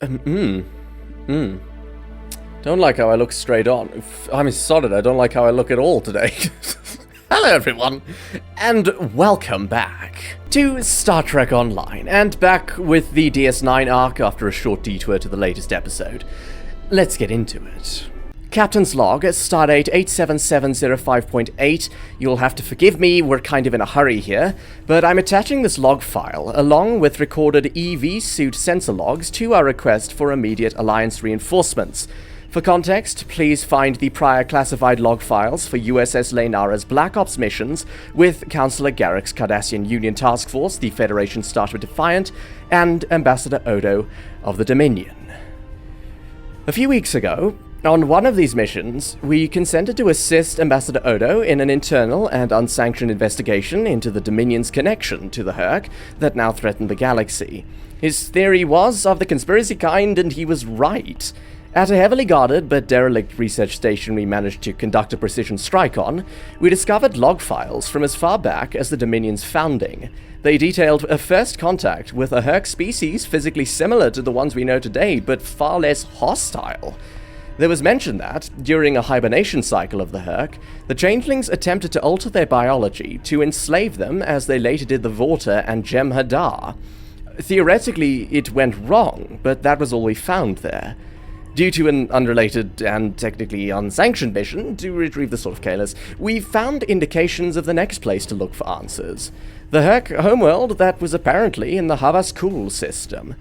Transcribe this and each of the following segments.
Mm. Mm. Don't like how I look straight on. I'm solid, I don't like how I look at all today. Hello everyone, and welcome back to Star Trek Online, and back with the DS9 arc after a short detour to the latest episode. Let's get into it. Captain's log, stardate 87705.8. You'll have to forgive me, we're kind of in a hurry here, but I'm attaching this log file, along with recorded EV suit sensor logs, to our request for immediate Alliance reinforcements. For context, please find the prior classified log files for USS Laynara's Black Ops missions with Counselor Garrick's Cardassian Union Task Force, the Federation Starship Defiant, and Ambassador Odo of the Dominion. A few weeks ago, on one of these missions, we consented to assist Ambassador Odo in an internal and unsanctioned investigation into the Dominion's connection to the Hur'Q that now threatened the galaxy. His theory was of the conspiracy kind, and he was right. At a heavily guarded but derelict research station we managed to conduct a precision strike on, we discovered log files from as far back as the Dominion's founding. They detailed a first contact with a Hur'Q species physically similar to the ones we know today, but far less hostile. There was mention that, during a hibernation cycle of the Hur'Q, the changelings attempted to alter their biology to enslave them as they later did the Vorta and Jem'Hadar. Theoretically, it went wrong, but that was all we found there. Due to an unrelated and technically unsanctioned mission to retrieve the Sword of Kahless, we found indications of the next place to look for answers. The Hur'Q homeworld that was apparently in the Hur'Q system.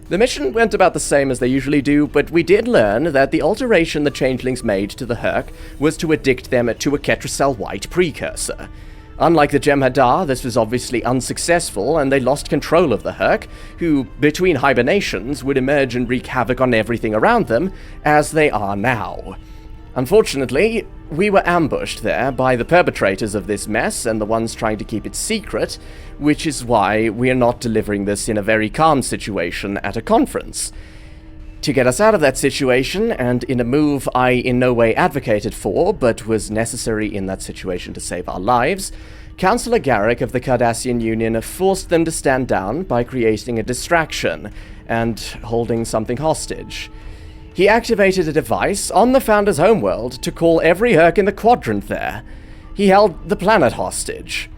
The mission went about the same as they usually do, but we did learn that the alteration the changelings made to the Hur'Q was to addict them to a Ketracel White precursor. Unlike the Jem'Hadar, this was obviously unsuccessful, and they lost control of the Hur'Q, who, between hibernations, would emerge and wreak havoc on everything around them, as they are now. Unfortunately, we were ambushed there by the perpetrators of this mess and the ones trying to keep it secret, which is why we are not delivering this in a very calm situation at a conference. To get us out of that situation, and in a move I in no way advocated for, but was necessary in that situation to save our lives, Counselor Garrick of the Cardassian Union forced them to stand down by creating a distraction and holding something hostage. He activated a device on the Founder's homeworld to call every Hur'Q in the Quadrant there. He held the planet hostage.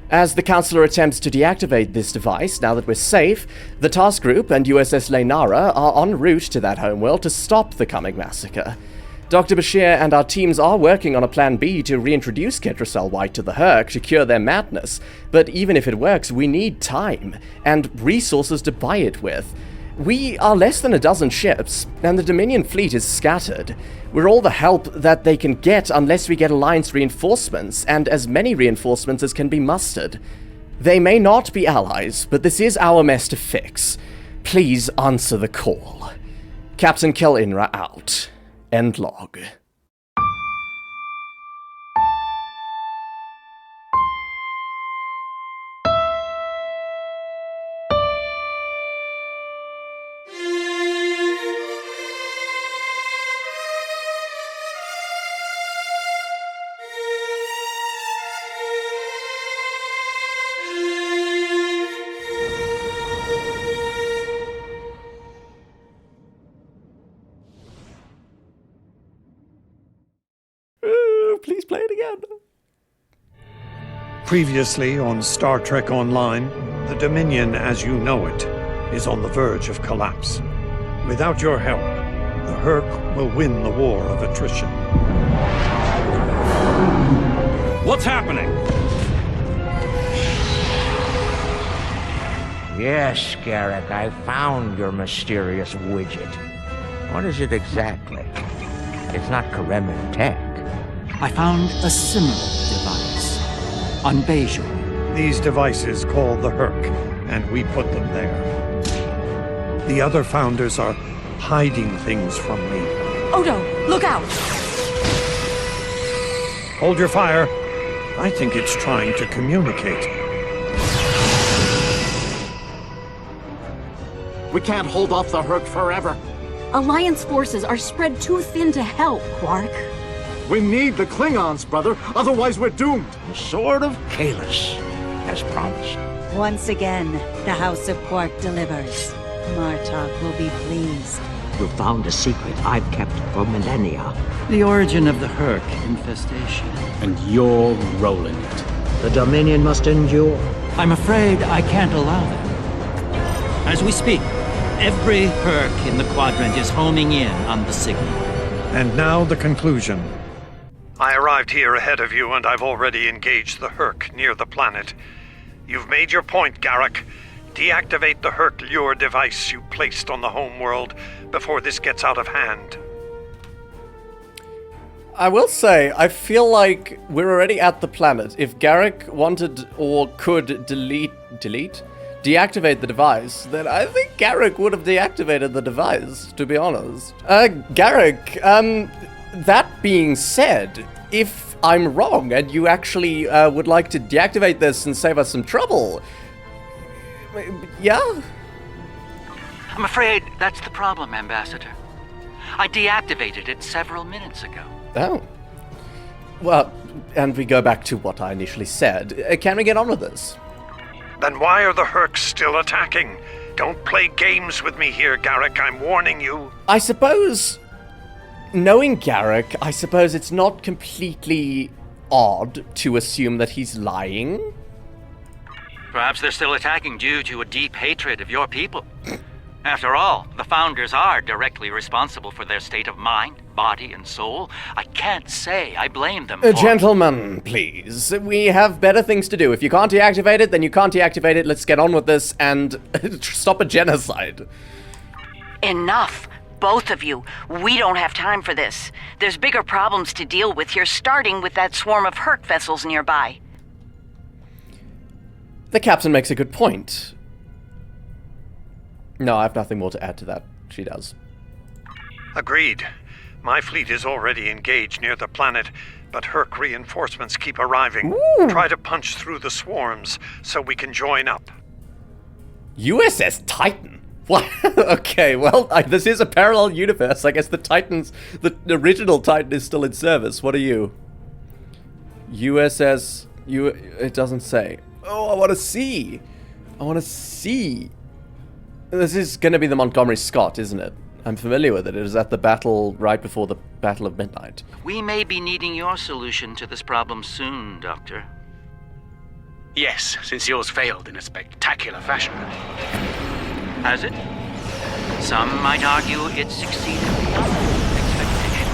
As the Counselor attempts to deactivate this device, now that we're safe, the task group and USS Laynara are en route to that homeworld to stop the coming massacre. Dr. Bashir and our teams are working on a plan B to reintroduce Ketracel White to the Hur'Q to cure their madness, but even if it works, we need time and resources to buy it with. We are less than a dozen ships, and the Dominion fleet is scattered. We're all the help that they can get unless we get Alliance reinforcements, and as many reinforcements as can be mustered. They may not be allies, but this is our mess to fix. Please answer the call. Captain Kel-Inra out. End log. Please play it again. Previously on Star Trek Online, the Dominion as you know it is on the verge of collapse. Without your help, the Hur'Q will win the war of attrition. What's happening? Yes, Garrick, I found your mysterious widget. What is it exactly? It's not Kremen tech. I found a similar device on Bajor. These devices call the Hur'Q, and we put them there. The other founders are hiding things from me. Odo, look out! Hold your fire. I think it's trying to communicate. We can't hold off the Hur'Q forever. Alliance forces are spread too thin to help, Quark. We need the Klingons, brother. Otherwise, we're doomed. The Sword of Kahless, as promised. Once again, the House of Quark delivers. Martok will be pleased. You found a secret I've kept for millennia. The origin of the Hur'Q infestation. And you're rolling it. The Dominion must endure. I'm afraid I can't allow that. As we speak, every Hur'Q in the Quadrant is homing in on the signal. And now the conclusion. I arrived here ahead of you, and I've already engaged the Hur'Q near the planet. You've made your point, Garrick. Deactivate the Hur'Q lure device you placed on the homeworld before this gets out of hand. I will say, I feel like we're already at the planet. If Garrick wanted or could deactivate the device, then I think Garrick would have deactivated the device, to be honest. Garrick, that being said, if I'm wrong and you actually would like to deactivate this and save us some trouble, yeah? I'm afraid that's the problem, Ambassador. I deactivated it several minutes ago. Oh. Well, and we go back to what I initially said. Can we get on with this? Then why are the Hur'Q still attacking? Don't play games with me here, Garrick. I'm warning you. I suppose, knowing Garrick, I suppose it's not completely odd to assume that he's lying. Perhaps they're still attacking due to a deep hatred of your people. After all, the Founders are directly responsible for their state of mind, body, and soul. I can't say I blame them for... Gentlemen, please. We have better things to do. If you can't deactivate it, then you can't deactivate it. Let's get on with this and stop a genocide. Enough! Both of you. We don't have time for this. There's bigger problems to deal with here, starting with that swarm of Hur'Q vessels nearby. The captain makes a good point. No, I have nothing more to add to that. She does. Agreed. My fleet is already engaged near the planet, but Hur'Q reinforcements keep arriving. Ooh. Try to punch through the swarms so we can join up. USS Titan? What? Okay, well, this is a parallel universe. I guess the original Titan is still in service. What are you? USS... It doesn't say. Oh, I want to see. This is going to be the Montgomery Scott, isn't it? I'm familiar with it. It was at the battle right before the Battle of Midnight. We may be needing your solution to this problem soon, Doctor. Yes, since yours failed in a spectacular fashion. Has it? Some might argue it succeeded beyond expectation.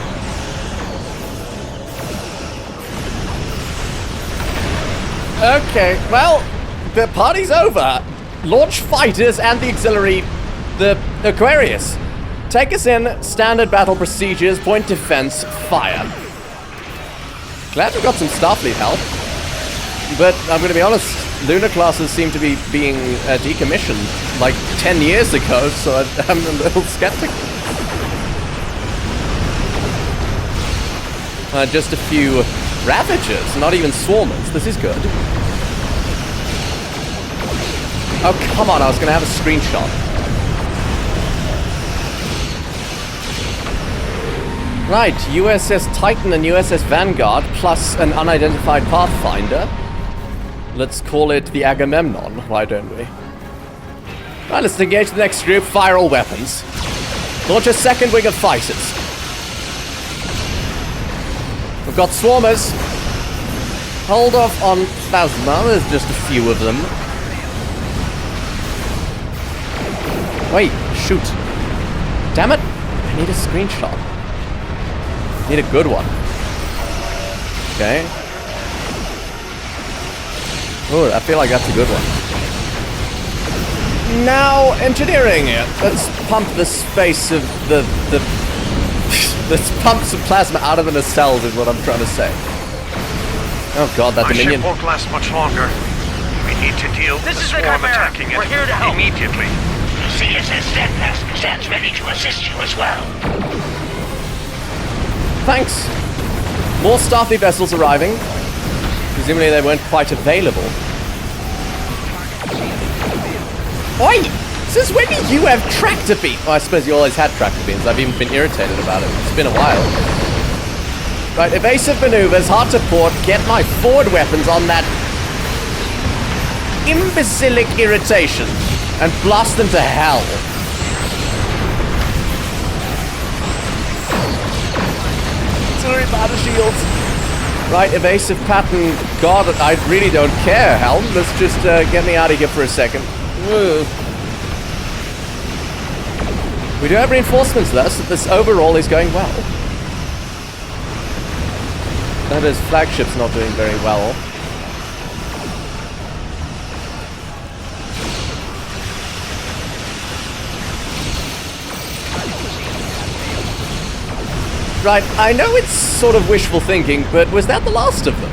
Okay, well, the party's over. Launch fighters and the auxiliary, the Aquarius. Take us in, standard battle procedures, point defense, fire. Glad we got some Starfleet help. But I'm gonna be honest, lunar classes seem to be being decommissioned like 10 years ago, so I'm a little skeptical. Just a few Ravagers, not even Swarmers. This is good. Oh, come on, I was gonna have a screenshot. Right, USS Titan and USS Vanguard, plus an unidentified Pathfinder. Let's call it the Agamemnon, why don't we? Right, let's engage the next group, fire all weapons. Launch a second wing of fighters. We've got swarmers. Hold off on plasma, there's just a few of them. Wait, shoot. Damn it, I need a screenshot. I need a good one. Okay. Oh, I feel like that's a good one. Now, engineering it. Let's pump the space of the let's pump some plasma out of the nacelles is what I'm trying to say. Oh god, that Dominion. My ship won't last much longer. We need to deal with the swarm attacking it immediately. CSS Steadfast stands ready to assist you as well. Thanks. More Starfleet vessels arriving. Presumably they weren't quite available. Oi! Since when do you have tractor beams? Oh, I suppose you always had tractor beams. I've even been irritated about it. It's been a while. Right, evasive maneuvers, hard to port. Get my forward weapons on that imbecilic irritation and blast them to hell. very bad shields. Right, evasive pattern. God, I really don't care, Helm. Let's just get me out of here for a second. Ugh. We do have reinforcements though, so this overall is going well. That is, flagship's not doing very well. Right, I know it's sort of wishful thinking, but was that the last of them?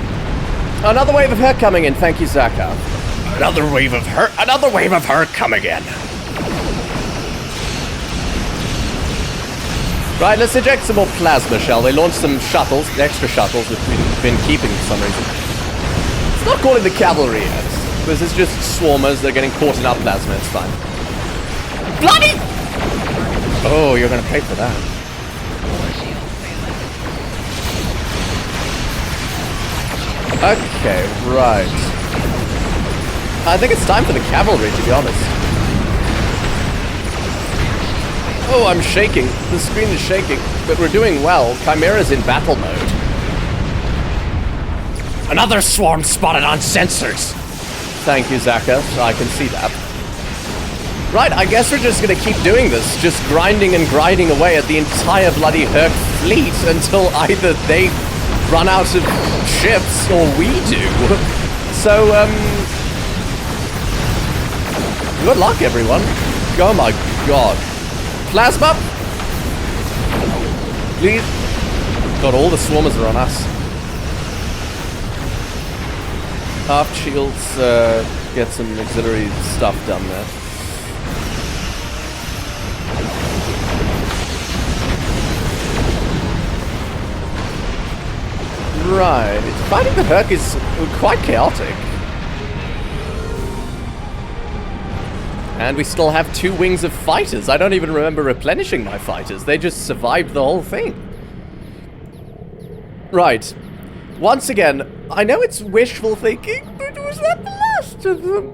Another wave of her coming in, thank you, Zaka. Another wave of her coming in. Right, let's eject some more plasma, shall we? Launch some shuttles, extra shuttles, which we've been keeping for some reason. Let's not call it the cavalry yet. This is just swarmers, they're getting caught in our plasma, it's fine. Bloody! Oh, you're gonna pay for that. Okay, right. I think it's time for the cavalry, to be honest. Oh, I'm shaking. The screen is shaking, but we're doing well. Chimera's in battle mode. Another swarm spotted on sensors. Thank you, Zaka. I can see that. Right, I guess we're just gonna keep doing this. Just grinding and grinding away at the entire bloody Hur'Q fleet until either they run out of ships or we do. So, good luck, everyone. Oh my god. Plasma! Please. God, all the swarmers are on us. Half shields, get some auxiliary stuff done there. Right. Fighting the Hur'Q is quite chaotic. And we still have 2 wings of fighters. I don't even remember replenishing my fighters. They just survived the whole thing. Right. Once again, I know it's wishful thinking, but was that the last of them?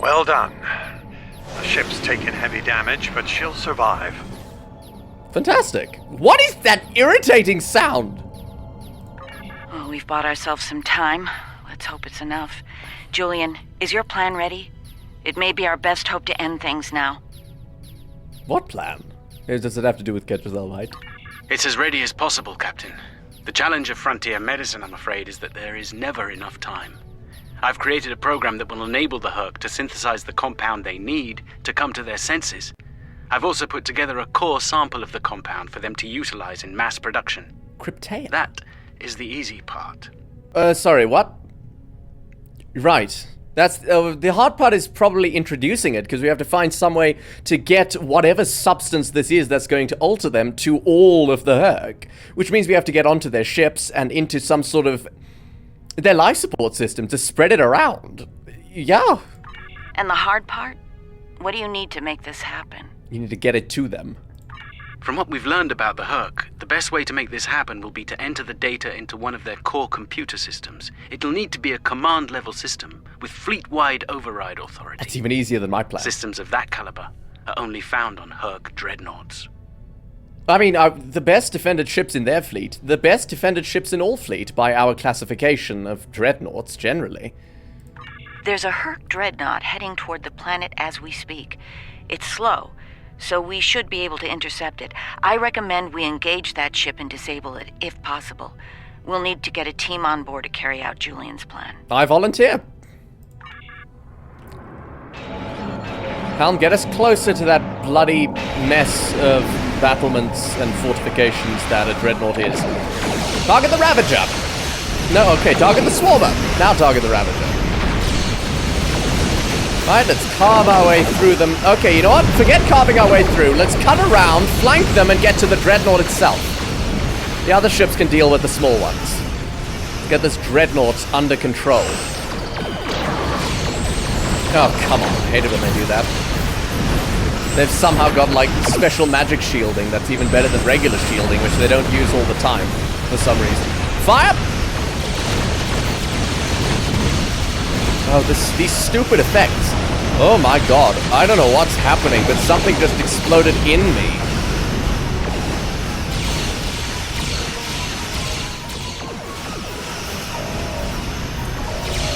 Well done. The ship's taken heavy damage, but she'll survive. Fantastic. What is that irritating sound? Oh, we've bought ourselves some time. Let's hope it's enough. Julian, is your plan ready? It may be our best hope to end things now. What plan? Does it have to do with Quetzal, right? It's as ready as possible, Captain. The challenge of frontier medicine, I'm afraid, is that there is never enough time. I've created a program that will enable the Hur'Q to synthesize the compound they need to come to their senses. I've also put together a core sample of the compound for them to utilize in mass production. Cryptea. That is the easy part. Sorry, what? Right. That's the hard part is probably introducing it, because we have to find some way to get whatever substance this is that's going to alter them to all of the Hur'Q, which means we have to get onto their ships and into some sort of their life support system to spread it around. Yeah. And the hard part? What do you need to make this happen? You need to get it to them. From what we've learned about the Hur'Q, the best way to make this happen will be to enter the data into one of their core computer systems. It'll need to be a command-level system with fleet-wide override authority. That's even easier than my plan. Systems of that caliber are only found on Hur'Q dreadnoughts. I mean, the best defended ships in their fleet, the best defended ships in all fleet by our classification of dreadnoughts generally. There's a Hur'Q dreadnought heading toward the planet as we speak. It's slow, so we should be able to intercept it. I recommend we engage that ship and disable it, if possible. We'll need to get a team on board to carry out Julian's plan. I volunteer. Helm, get us closer to that bloody mess of battlements and fortifications that a dreadnought is. Target the Ravager! No, okay, target the Swarmer. Now target the Ravager. Right, let's carve our way through them. Okay, you know what? Forget carving our way through. Let's cut around, flank them, and get to the dreadnought itself. The other ships can deal with the small ones. Let's get this dreadnought under control. Oh, come on. I hate it when they do that. They've somehow got, like, special magic shielding that's even better than regular shielding, which they don't use all the time, for some reason. Fire! Oh, these stupid effects. Oh my god. I don't know what's happening, but something just exploded in me.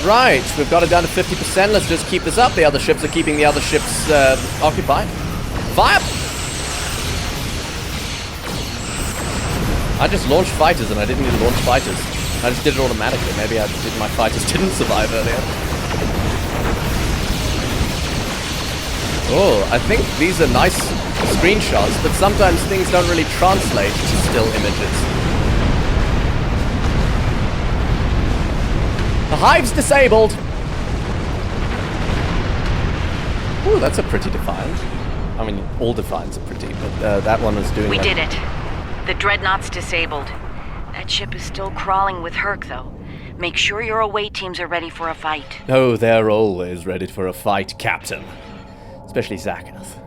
Right, we've got it down to 50%. Let's just keep this up. The other ships are keeping the other ships occupied. Fire! I just launched fighters and I didn't even launch fighters. I just did it automatically. Maybe my fighters didn't survive earlier. Oh, I think these are nice screenshots, but sometimes things don't really translate to still images. The hive's disabled! Ooh, that's a pretty Defiant. I mean, all Defiants are pretty, but that one was doing We did it. The Dreadnought's disabled. That ship is still crawling with Hur'Q, though. Make sure your away teams are ready for a fight. Oh, they're always ready for a fight, Captain. Especially Zakath.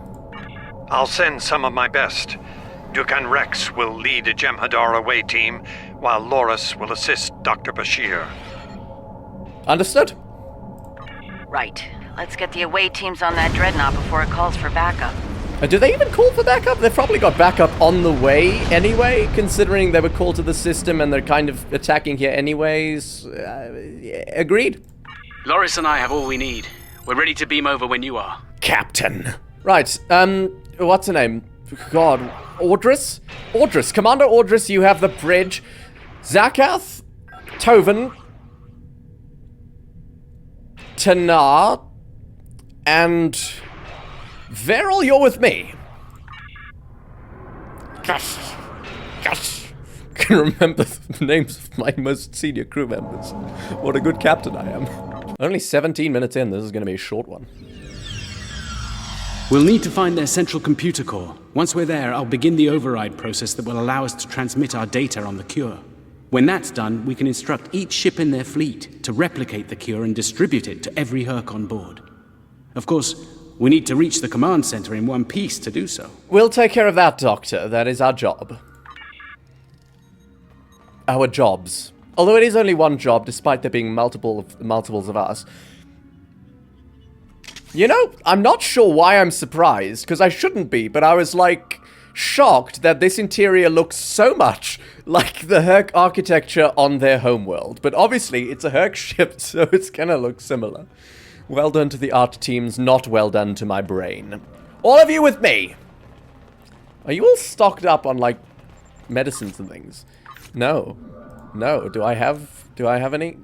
I'll send some of my best. Dukan Rex will lead a Jem'Hadar away team, while Loris will assist Dr. Bashir. Understood? Right. Let's get the away teams on that Dreadnought before it calls for backup. Do they even call for backup? They've probably got backup on the way anyway, considering they were called to the system and they're kind of attacking here anyways. Agreed. Loris and I have all we need. We're ready to beam over when you are. Captain. Right, what's her name? God, Audris? Audris, Commander Audris, you have the bridge. Zakath, Tovan, Tanar, and Veril, you're with me. Gosh. I can remember the names of my most senior crew members. What a good captain I am. Only 17 minutes in, this is going to be a short one. We'll need to find their central computer core. Once we're there, I'll begin the override process that will allow us to transmit our data on the cure. When that's done, we can instruct each ship in their fleet to replicate the cure and distribute it to every Hur'Q on board. Of course, we need to reach the command center in one piece to do so. We'll take care of that, Doctor. That is our job. Our jobs. Although it is only one job, despite there being multiples of us. You know, I'm not sure why I'm surprised, because I shouldn't be, but I was, like, shocked that this interior looks so much like the Hur'Q architecture on their homeworld. But obviously, it's a Hur'Q ship, so it's gonna look similar. Well done to the art teams, not well done to my brain. All of you with me! Are you all stocked up on, like, medicines and things? No. No. Do I have any?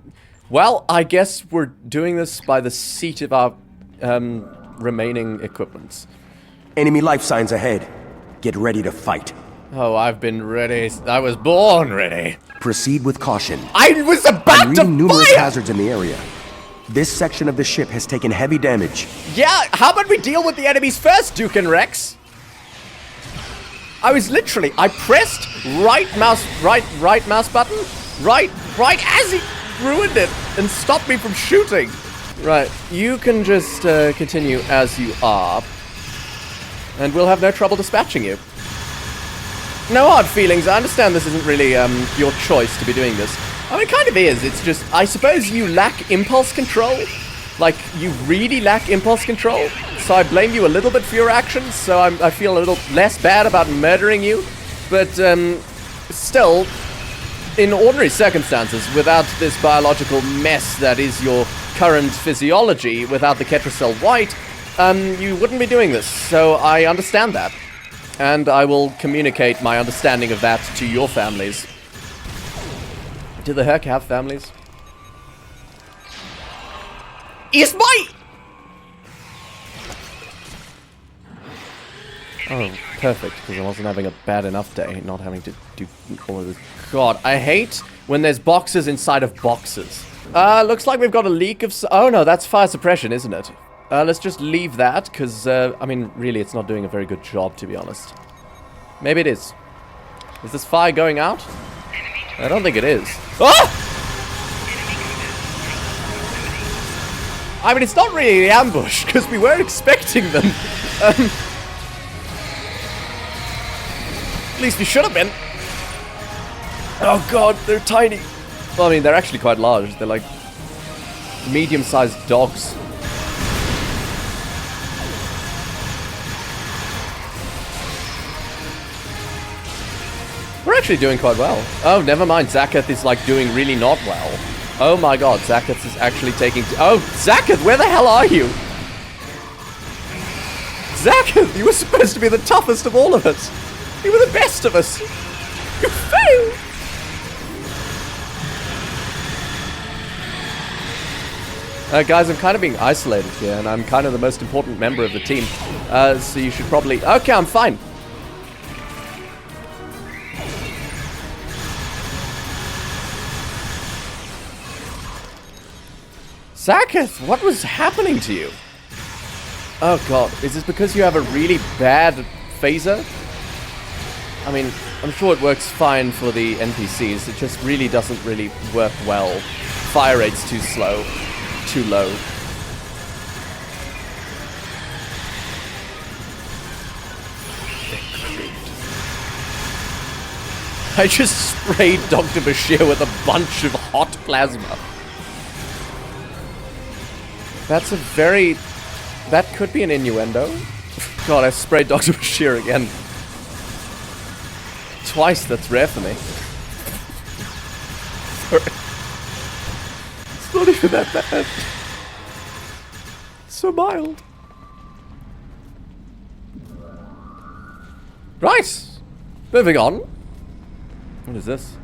Well, I guess we're doing this by the seat of our remaining equipments. Enemy life signs ahead. Get ready to fight. Oh, I've been ready. I was born ready. Proceed with caution. I was about I'm to reading numerous fire! hazards in the area. This section of the ship has taken heavy damage. Yeah, how about we deal with the enemies first, Dukan Rex? I was literally, I pressed right mouse button, right as he ruined it and stopped me from shooting. Right, you can just continue as you are, and we'll have no trouble dispatching you. No hard feelings. I understand this isn't really your choice to be doing this. I mean, it kind of is. It's just, I suppose you lack impulse control. Like, you really lack impulse control. So I blame you a little bit for your actions. So I feel a little less bad about murdering you. But still, in ordinary circumstances, without this biological mess that is your current physiology, without the Ketracel White, you wouldn't be doing this. So I understand that. And I will communicate my understanding of that to your families. Do the Hur'Q have families? Is my... Oh, perfect, because I wasn't having a bad enough day, not having to do all of this. God, I hate when there's boxes inside of boxes. Looks like we've got a leak of... Oh no, that's fire suppression, isn't it? Let's just leave that, because, I mean, really, it's not doing a very good job, to be honest. Maybe it is. Is this fire going out? I don't think it is. Oh! I mean, it's not really an ambush, because we weren't expecting them. At least we should have been. Oh god, they're tiny. Well, I mean, they're actually quite large. They're like medium-sized dogs. We're actually doing quite well. Oh, never mind. Zakath is like doing really not well. Oh my god, Zaketh is actually taking... Oh, Zaketh, where the hell are you? Zaketh, you were supposed to be the toughest of all of us. You were the best of us. You failed. Guys, I'm kind of being isolated here, and I'm kind of the most important member of the team. So you should probably... Okay, I'm fine. Zaketh, what was happening to you? Oh god, is this because you have a really bad phaser? I mean, I'm sure it works fine for the NPCs, it just really doesn't really work well. Fire rate's too slow, too low. I just sprayed Dr. Bashir with a bunch of hot plasma. That's a very... That could be an innuendo. God, I sprayed Dr. Bashir again. Twice, that's rare for me. Sorry. It's not even that bad. It's so mild. Right. Moving on. What is this?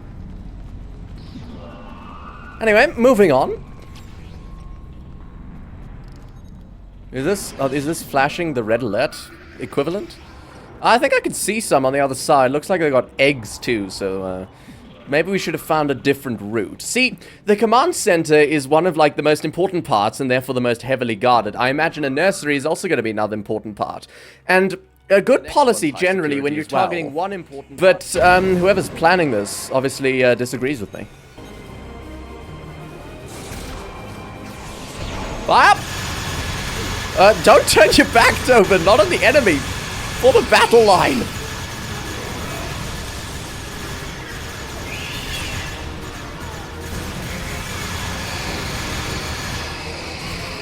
Anyway, moving on. Is this flashing the red alert equivalent? I think I could see some on the other side. Looks like they got eggs too, so maybe we should have found a different route. See, the command center is one of like the most important parts and therefore the most heavily guarded. I imagine a nursery is also going to be another important part. And a good policy generally when you're targeting one important part. But whoever's planning this obviously disagrees with me. Fire! Don't turn your back, Tobin, not on the enemy. For the battle line.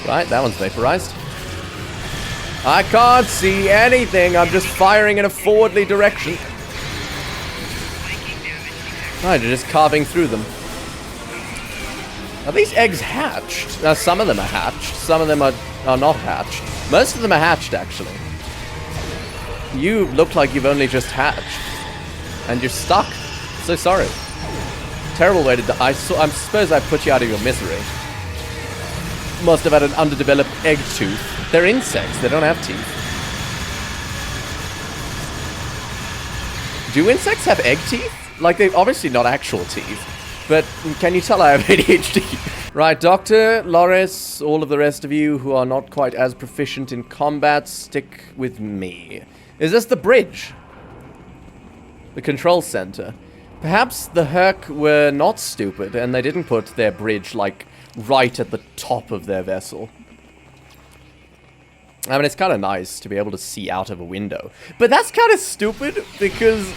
Right, that one's vaporized. I can't see anything. I'm just firing in a forwardly direction. Right, you're just carving through them. Are these eggs hatched? Some of them are hatched. Some of them are not hatched. Most of them are hatched, actually. You look like you've only just hatched. And you're stuck. So sorry. Terrible way to die. I suppose I put you out of your misery. Must have had an underdeveloped egg tooth. They're insects. They don't have teeth. Do insects have egg teeth? Like, they're obviously not actual teeth. But can you tell I have ADHD? Right, Doctor, Loris, all of the rest of you who are not quite as proficient in combat, stick with me. Is this the bridge? The control center. Perhaps the Hur'Q were not stupid and they didn't put their bridge, like, right at the top of their vessel. I mean, it's kind of nice to be able to see out of a window. But that's kind of stupid because...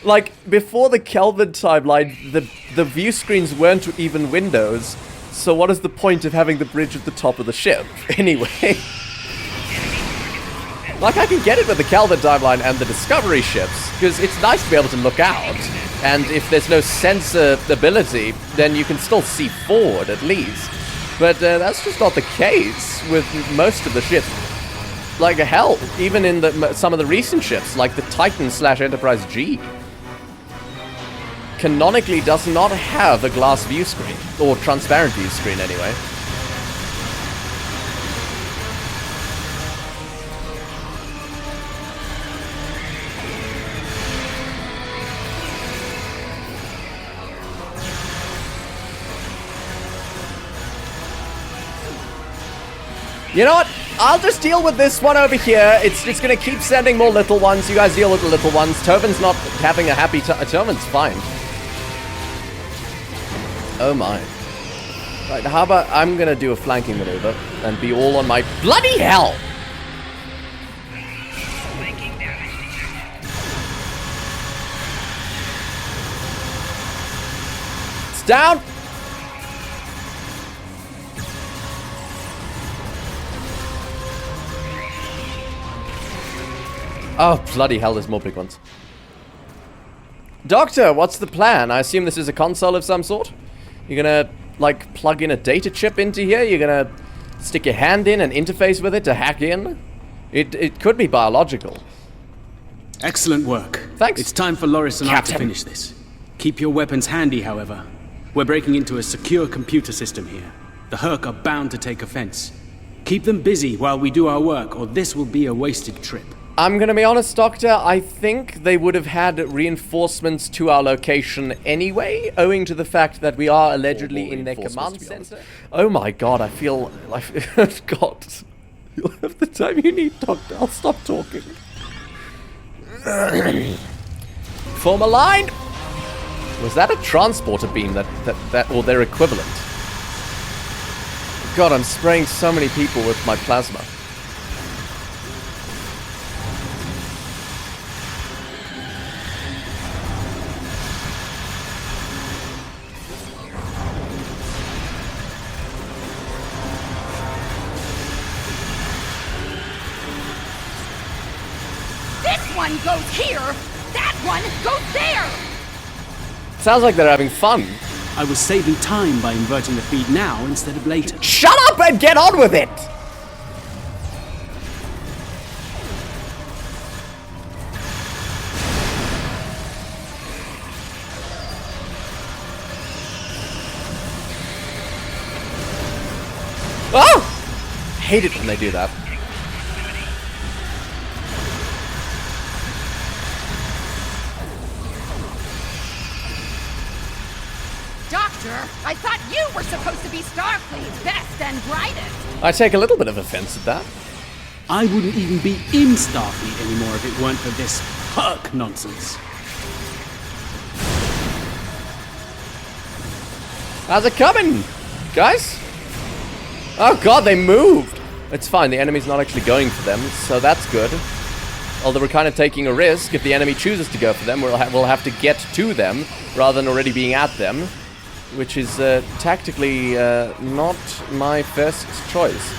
Like, before the Kelvin timeline, the view screens weren't even windows, so what is the point of having the bridge at the top of the ship, anyway? Like, I can get it with the Kelvin timeline and the Discovery ships, because it's nice to be able to look out, and if there's no sensor ability, then you can still see forward, at least. But that's just not the case with most of the ships. Like, hell, even in some of the recent ships, like the Titan/Enterprise G. Canonically does not have a glass view screen, or transparent view screen anyway. You know what? I'll just deal with this one over here. It's just gonna keep sending more little ones. You guys deal with the little ones. Tobin's not having a happy time. Tobin's fine. Oh my. Right, how about I'm gonna do a flanking maneuver and be all on my bloody hell! It's down! Oh, bloody hell, there's more big ones. Doctor, what's the plan? I assume this is a console of some sort? You're gonna like, plug in a data chip into here? You're gonna stick your hand in and interface with it to hack in? It could be biological. Excellent work. Thanks, It's time for Loris and I to Captain. finish this. Keep your weapons handy, however. We're breaking into a secure computer system here. The Hur'Q are bound to take offense. Keep them busy while we do our work, or this will be a wasted trip. I'm gonna be honest, Doctor, I think they would have had reinforcements to our location anyway, owing to the fact that we are allegedly in their command center. Oh my god, I feel like... God. You'll have the time you need, Doctor. I'll stop talking. Form a line! Was that a transporter beam that or their equivalent? God, I'm spraying so many people with my plasma. This one goes here, that one goes there! Sounds like they're having fun. I was saving time by inverting the feed now instead of later. Shut up and get on with it! Oh! Hate it when they do that. Doctor, I thought you were supposed to be Starfleet's best and brightest. I take a little bit of offense at that. I wouldn't even be in Starfleet anymore if it weren't for this Hur'Q nonsense. How's it coming, guys? Oh god, they moved! It's fine, the enemy's not actually going for them, so that's good. Although we're kind of taking a risk. If the enemy chooses to go for them, we'll have to get to them, rather than already being at them. Which is tactically not my first choice.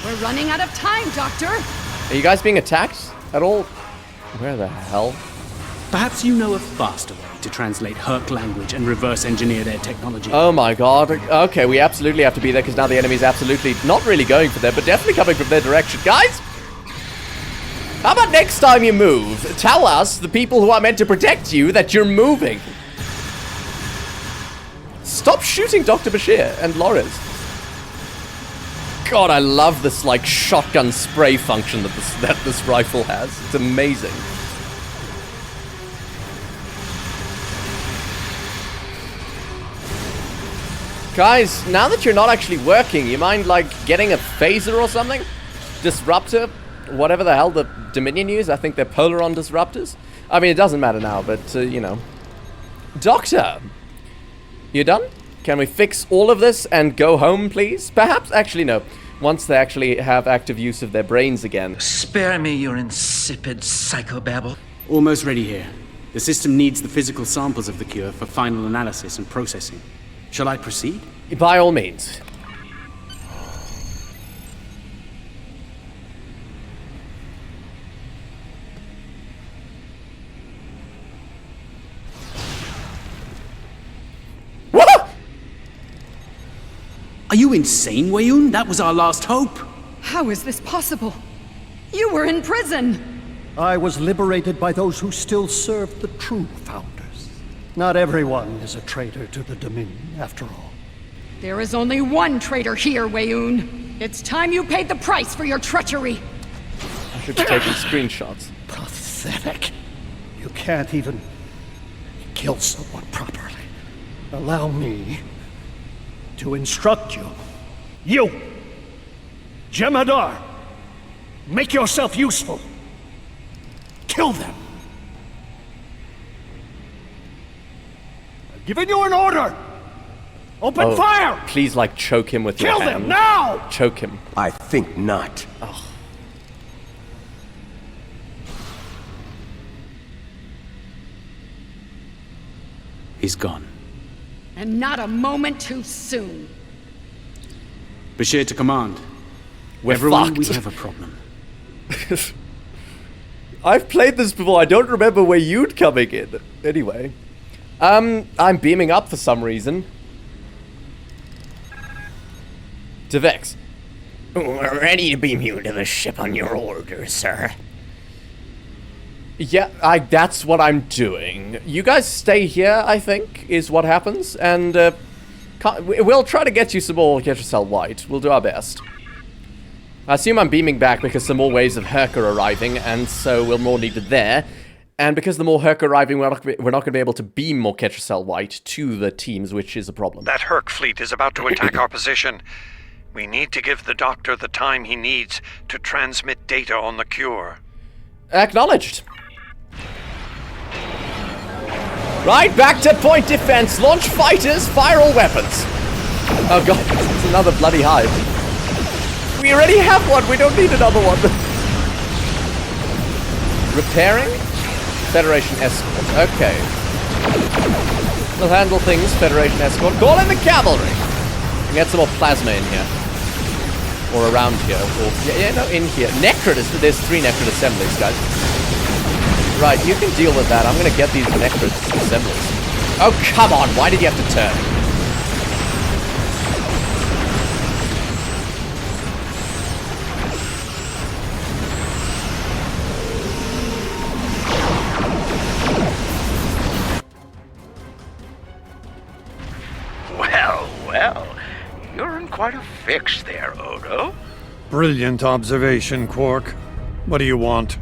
We're running out of time, Doctor. Are you guys being attacked at all? Where the hell? Perhaps you know a faster way to translate Hur'Q language and reverse engineer their technology. Oh my god. Okay, we absolutely have to be there because now the enemy's absolutely not really going for them, but definitely coming from their direction. Guys! How about next time you move, tell us, the people who are meant to protect you, that you're moving. Stop shooting Dr. Bashir and Loris. God, I love this, like, shotgun spray function that this rifle has. It's amazing. Guys, now that you're not actually working, you mind, like, getting a phaser or something? Disruptor? Whatever the hell the Dominion use. I think they're Polaron disruptors. I mean, it doesn't matter now, but, you know. Doctor! You done? Can we fix all of this and go home, please? Perhaps? Actually, no. Once they actually have active use of their brains again. Spare me your insipid psychobabble. Almost ready here. The system needs the physical samples of the cure for final analysis and processing. Shall I proceed? By all means. Are you insane, Weyoun? That was our last hope. How is this possible? You were in prison. I was liberated by those who still served the true founders. Not everyone is a traitor to the Dominion, after all. There is only one traitor here, Weyoun. It's time you paid the price for your treachery. I should be taking screenshots. Pathetic. You can't even kill someone properly. Allow me to instruct you. You! Jem'Hadar! Make yourself useful. Kill them. I've given you an order. Open fire! Please, like, choke him with your hand. Kill them now! Choke him. I think not. Oh. He's gone. And not a moment too soon. Bashir to command. We're Everyone, fucked. we have a problem. I've played this before. I don't remember where you'd coming in. Anyway. I'm beaming up for some reason. To Vex. We're ready to beam you to the ship on your orders, sir. Yeah, that's what I'm doing. You guys stay here, I think, is what happens, and we'll try to get you some more Ketracel White. We'll do our best. I assume I'm beaming back because some more waves of Hur'Q are arriving, and so we're more needed there. And because the more Hur'Q are arriving, we're not going to be able to beam more Ketracel White to the teams, which is a problem. That Hur'Q fleet is about to attack our position. We need to give the Doctor the time he needs to transmit data on the cure. Acknowledged. Right, back to point defense. Launch fighters, fire all weapons. Oh god, it's another bloody hive. We already have one, we don't need another one. Repairing? Federation escort, okay. We'll handle things, Federation escort. Call in the cavalry! Get some more plasma in here. Or around here. Or, no, in here. There's 3 Necrid assemblies, guys. Right, you can deal with that. I'm gonna get these Necrid assemblies. Oh, come on! Why did you have to turn? Well, you're in quite a fix there, Odo. Brilliant observation, Quark. What do you want?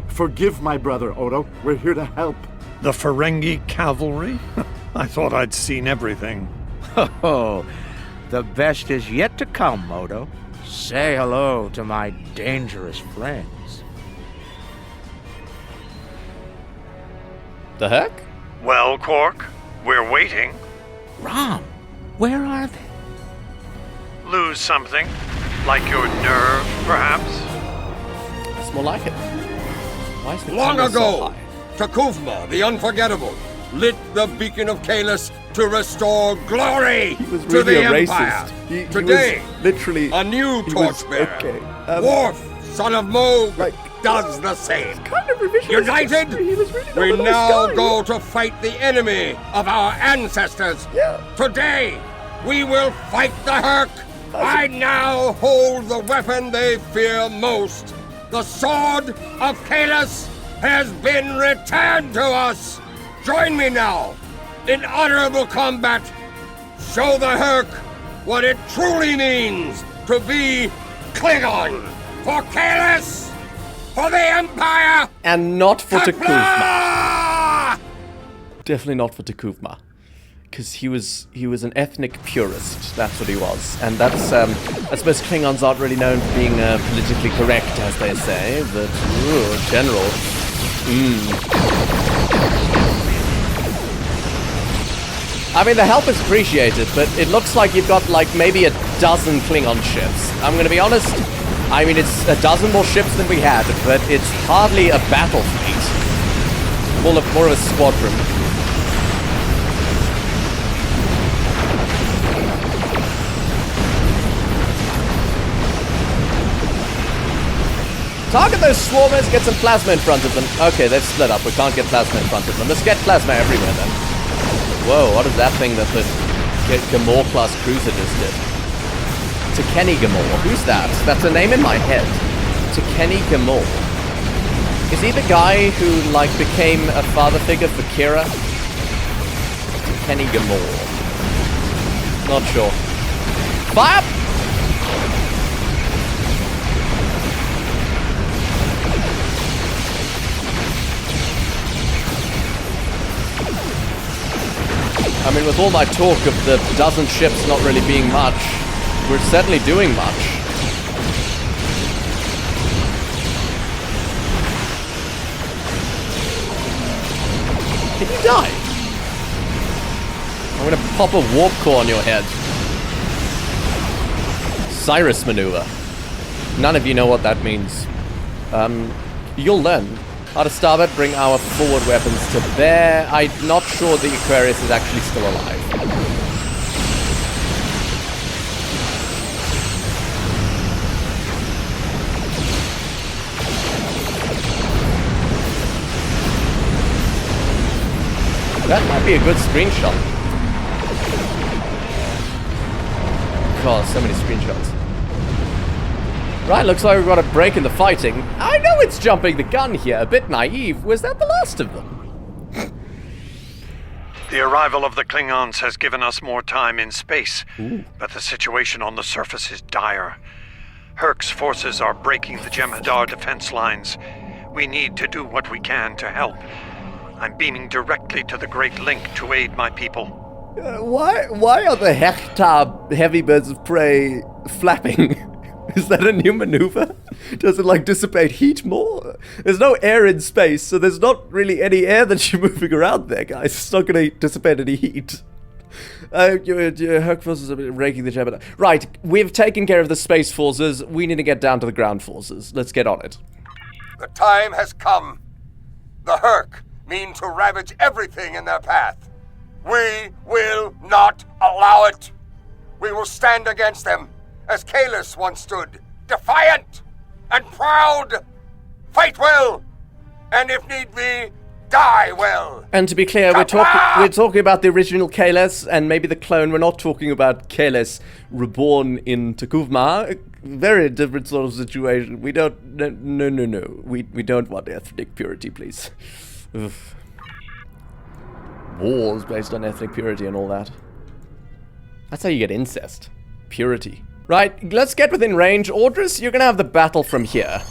Forgive my brother, Odo. We're here to help. The Ferengi cavalry? I thought I'd seen everything. Oh, the best is yet to come, Odo. Say hello to my dangerous friends. The heck? Well, Quark, we're waiting. Rom, where are they? Lose something? Like your nerve, perhaps? It's more like it. Why is the Long camera ago, so high? Takuvma, the Unforgettable, lit the beacon of Kahless to restore glory He was to really the a Empire. racist. He Today, was literally a new torchbearer, okay. Worf, son of Moog, does the same. Kind of revisionist United, history. He was really we not a nice now guy. go to fight the enemy of our ancestors. Yeah. Today, we will fight the Hur'Q. I now hold the weapon they fear most. The sword of Kahless has been returned to us. Join me now in honorable combat. Show the Hur'Q what it truly means to be Klingon. For Kahless, for the Empire, And not for Takuvma. Takuvma! Definitely not for Takuvma. Because he was an ethnic purist. That's what he was. And that's, I suppose Klingons aren't really known for being politically correct, as they say. But, general. I mean, the help is appreciated, but it looks like you've got, like, maybe a dozen Klingon ships. I'm gonna be honest, I mean, it's a dozen more ships than we had, but it's hardly a battle fleet. More of a squadron. Target those swarmers, get some plasma in front of them. Okay, they've split up. We can't get plasma in front of them. Let's get plasma everywhere then. Whoa, what is that thing that the Gamor class cruiser just did? Tekeni Gamor. Who's that? That's a name in my head. Tekeni Gamor. Is he the guy who, like, became a father figure for Kira? Tekeni Gamor. Not sure. Fire! I mean, with all my talk of the dozen ships not really being much, we're certainly doing much. Can you die? I'm gonna pop a warp core on your head. Cyrus maneuver. None of you know what that means. You'll learn. Out of starboard, bring our forward weapons to bear. I'm not sure the Aquarius is actually still alive. That might be a good screenshot. God, so many screenshots. Right, looks like we've got a break in the fighting. I know it's jumping the gun here, a bit naive. Was that the last of them? The arrival of the Klingons has given us more time in space, Ooh. but the situation on the surface is dire. Hur'Q's forces are breaking the Jem'Hadar defense lines. We need to do what we can to help. I'm beaming directly to the Great Link to aid my people. Why are the hectare heavy birds of prey flapping? Is that a new maneuver? Does it like dissipate heat more? There's no air in space, so there's not really any air that you're moving around there, guys. It's not going to dissipate any heat. Your Hur'Q forces are raking the Jem'Hadar. Right, we've taken care of the space forces. We need to get down to the ground forces. Let's get on it. The time has come. The Hur'Q mean to ravage everything in their path. We will not allow it. We will stand against them, as Kahless once stood, defiant and proud. Fight well, and if need be, die well. And to be clear, we're talking about the original Kahless and maybe the clone. We're not talking about Kahless reborn in T'Kuvma. Very different sort of situation. We don't. No. We don't want ethnic purity, please. Oof. Wars based on ethnic purity and all that. That's how you get incest. Purity. Right, let's get within range. Audris, you're gonna have the battle from here.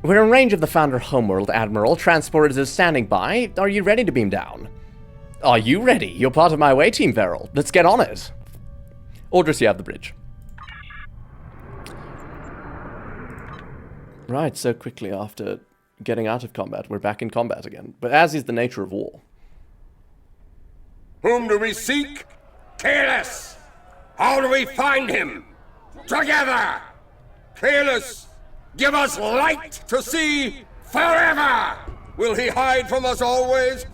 We're in range of the Founder Homeworld, Admiral. Transporters are standing by. Are you ready to beam down? Are you ready? You're part of my away team, Veril. Let's get on it. Audris, you have the bridge. Right, so quickly after getting out of combat, we're back in combat again. But as is the nature of war. Whom do we seek? Kahless! How do we find him? Together! Kahless, give us light to see forever! Will he hide from us always?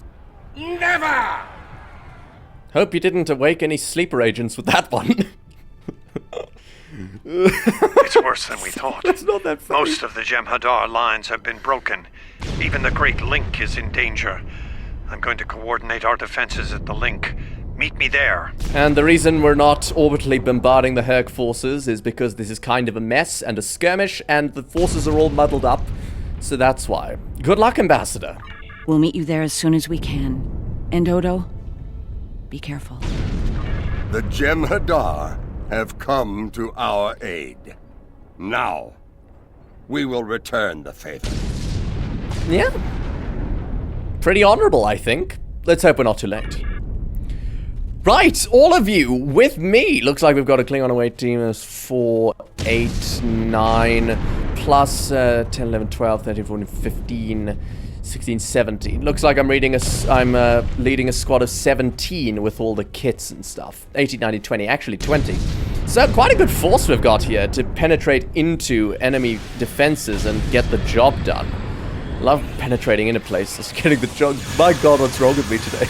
Never! Hope you didn't awake any sleeper agents with that one. It's worse than we thought. It's not that funny. Most of the Jem'Hadar lines have been broken. Even the Great Link is in danger. I'm going to coordinate our defenses at the Link. Meet me there. And the reason we're not orbitally bombarding the Hur'Q forces is because this is kind of a mess and a skirmish, and the forces are all muddled up. So that's why. Good luck, Ambassador. We'll meet you there as soon as we can. And Odo, be careful. The Jem'Hadar have come to our aid. Now, we will return the favor. Yeah. Pretty honorable, I think. Let's hope we're not too late. Right, all of you with me. Looks like we've got a Klingon away team as 4, 8, 9, plus 10, 11, 12, 13, 14, 15, 16, 17. Looks like I'm leading a squad of 17 with all the kits and stuff. 18, 19, 20, actually 20. So quite a good force we've got here to penetrate into enemy defenses and get the job done. Love penetrating into places, getting the job. My god, what's wrong with me today?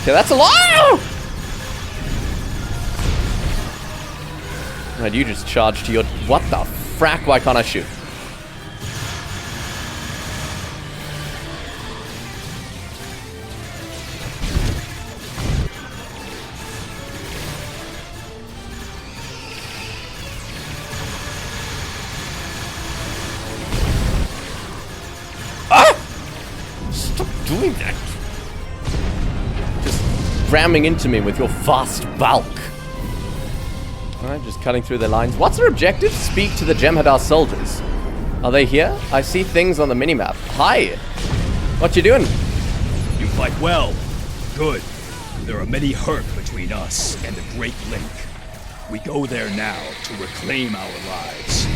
Okay, that's a lot! Right, you just charged to your... What the frack? Why can't I shoot? Stop doing that. Just ramming into me with your vast bulk. Alright, just cutting through their lines. What's our objective? Speak to the Jem'Hadar soldiers. Are they here? I see things on the minimap. Hi! What you doing? You fight well. Good. There are many Hur'Q between us and the Great Link. We go there now to reclaim our lives.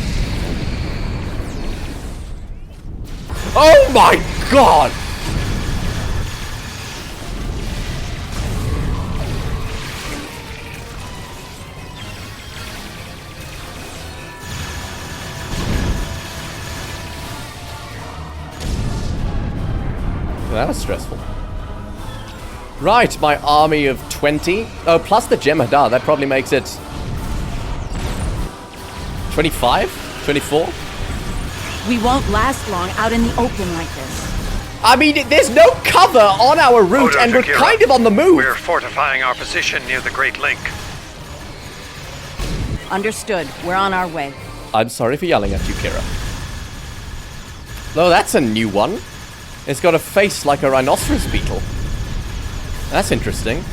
Oh my god! That was stressful. Right, my army of 20. Oh, plus the Jem'Hadar. That probably makes it 25? 24? We won't last long out in the open like this. I mean, there's no cover on our route, Odo, and we're Takira, kind of on the move. We're fortifying our position near the Great Link. Understood. We're on our way. I'm sorry for yelling at you, Kira. Oh, that's a new one. It's got a face like a rhinoceros beetle. That's interesting.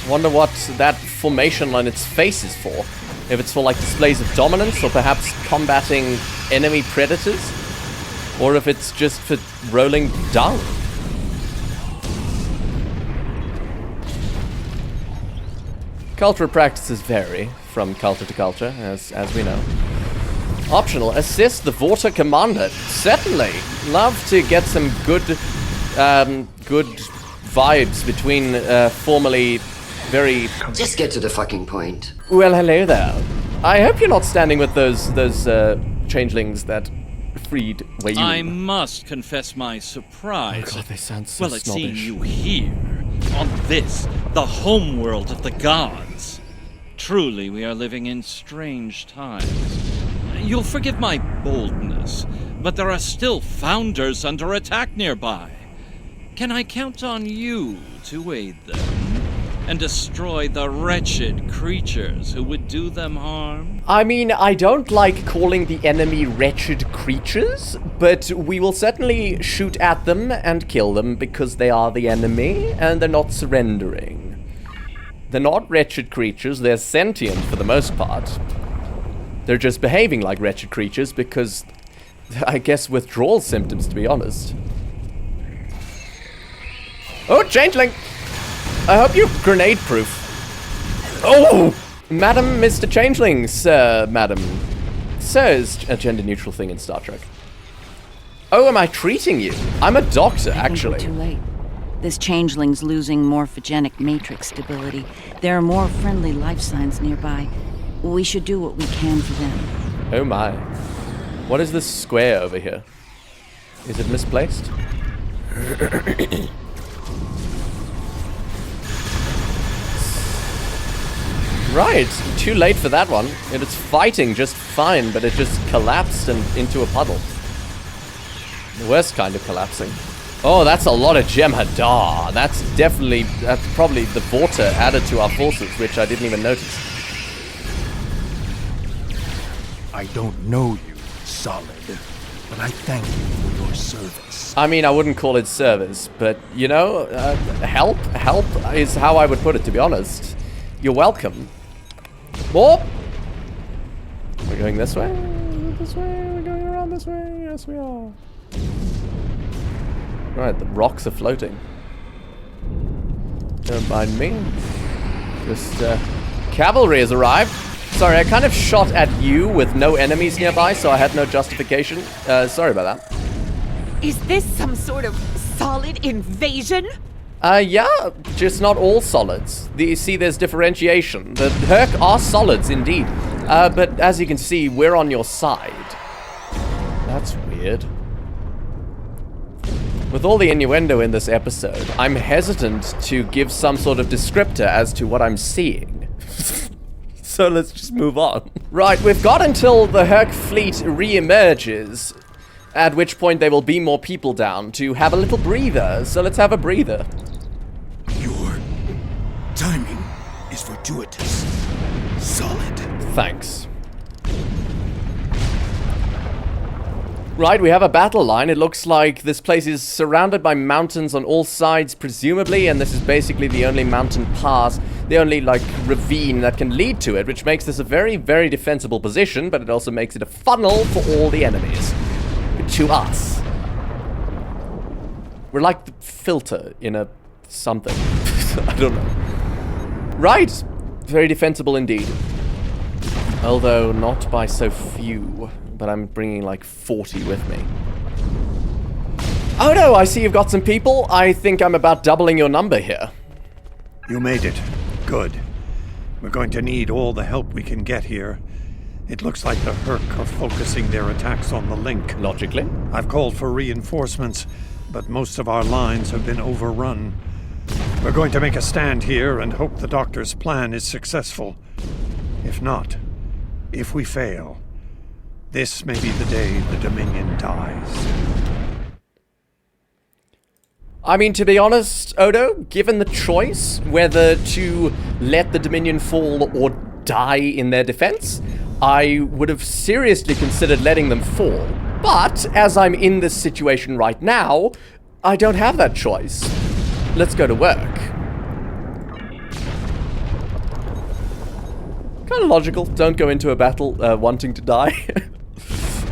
Wonder what that formation on its face is for. If it's for like displays of dominance or perhaps combating enemy predators. Or if it's just for rolling dung. Cultural practices vary from culture to culture, as we know. Optional, assist the Vorta commander. Certainly. Love to get some good vibes between formerly very... Just get to the fucking point. Well, hello there. I hope you're not standing with those changelings that freed Wayun. I must confess my surprise. Oh god, they sound so at snobbish. seeing you here, on this, the homeworld of the gods. Truly, we are living in strange times. You'll forgive my boldness, but there are still founders under attack nearby. Can I count on you to aid them and destroy the wretched creatures who would do them harm? I mean, I don't like calling the enemy wretched creatures, but we will certainly shoot at them and kill them because they are the enemy and they're not surrendering. They're not wretched creatures, they're sentient for the most part. They're just behaving like wretched creatures because, I guess, withdrawal symptoms, to be honest. Oh, changeling! I hope you're grenade-proof. Oh! Madam, Mr. Changeling, sir, madam. Sir is a gender-neutral thing in Star Trek. Oh, am I treating you? I'm a doctor, actually. I think we're too late. This changeling's losing morphogenic matrix stability. There are more friendly life signs nearby. We should do what we can for them. Oh my. What is this square over here? Is it misplaced? Right, too late for that one. It was fighting just fine, but it just collapsed and into a puddle. The worst kind of collapsing. Oh, that's a lot of Jem'Hadar. That's probably the Vorta added to our forces, which I didn't even notice. I don't know you, Solid, but I thank you for your service. I mean, I wouldn't call it service, but, you know, help is how I would put it, to be honest. You're welcome. More? We're going this way? This way? We're going around this way? Yes, we are. Right, the rocks are floating. Don't mind me. Just, cavalry has arrived. Sorry, I kind of shot at you with no enemies nearby, so I had no justification. Sorry about that. Is this some sort of solid invasion? Yeah, just not all solids. You see, there's differentiation. The Hur'Q are solids, indeed. But as you can see, we're on your side. That's weird. With all the innuendo in this episode, I'm hesitant to give some sort of descriptor as to what I'm seeing. So let's just move on. Right, we've got until the Hur'Q fleet re-emerges, at which point there will be more people down to have a little breather. So let's have a breather. Your timing is fortuitous. Solid. Thanks. Right, we have a battle line. It looks like this place is surrounded by mountains on all sides, presumably, and this is basically the only mountain pass, the only, like, ravine that can lead to it, which makes this a very, very defensible position, but it also makes it a funnel for all the enemies. To us. We're like the filter in a something. I don't know. Right. Very defensible indeed. Although not by so few. But I'm bringing like 40 with me. Oh no, I see you've got some people. I think I'm about doubling your number here. You made it. Good. We're going to need all the help we can get here. It looks like the Hur'Q are focusing their attacks on the link. Logically. I've called for reinforcements, but most of our lines have been overrun. We're going to make a stand here and hope the Doctor's plan is successful. If not, if we fail, this may be the day the Dominion dies. I mean, to be honest, Odo, given the choice whether to let the Dominion fall or die in their defense, I would have seriously considered letting them fall. But, as I'm in this situation right now, I don't have that choice. Let's go to work. Kind of logical. Don't go into a battle wanting to die.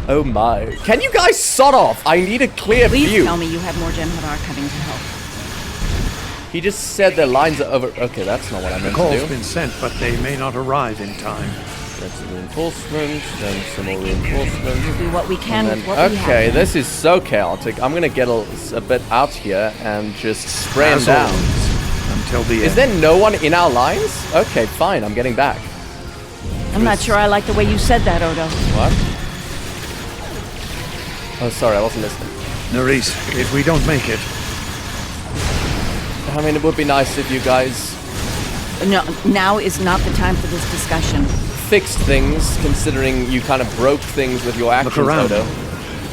Oh my. Can you guys sod off? I need a clear view. Please tell me you have more Jem'Hadar coming to help. He just said their lines are over. Okay, that's not what I meant to do. The call's been sent, but they may not arrive in time. That's a reinforcement, then some more reinforcements. We'll do what we can with what we have. Okay, this is so chaotic. I'm gonna get a bit out here and just spray him down. Until the end. Is there no one in our lines? Okay, fine, I'm getting back. I'm not sure I like the way you said that, Odo. What? Oh, sorry, I wasn't listening. Nerys, if we don't make it... I mean, it would be nice if you guys... No, now is not the time for this discussion. Fixed things, considering you kind of broke things with your actions, Look around. Odo.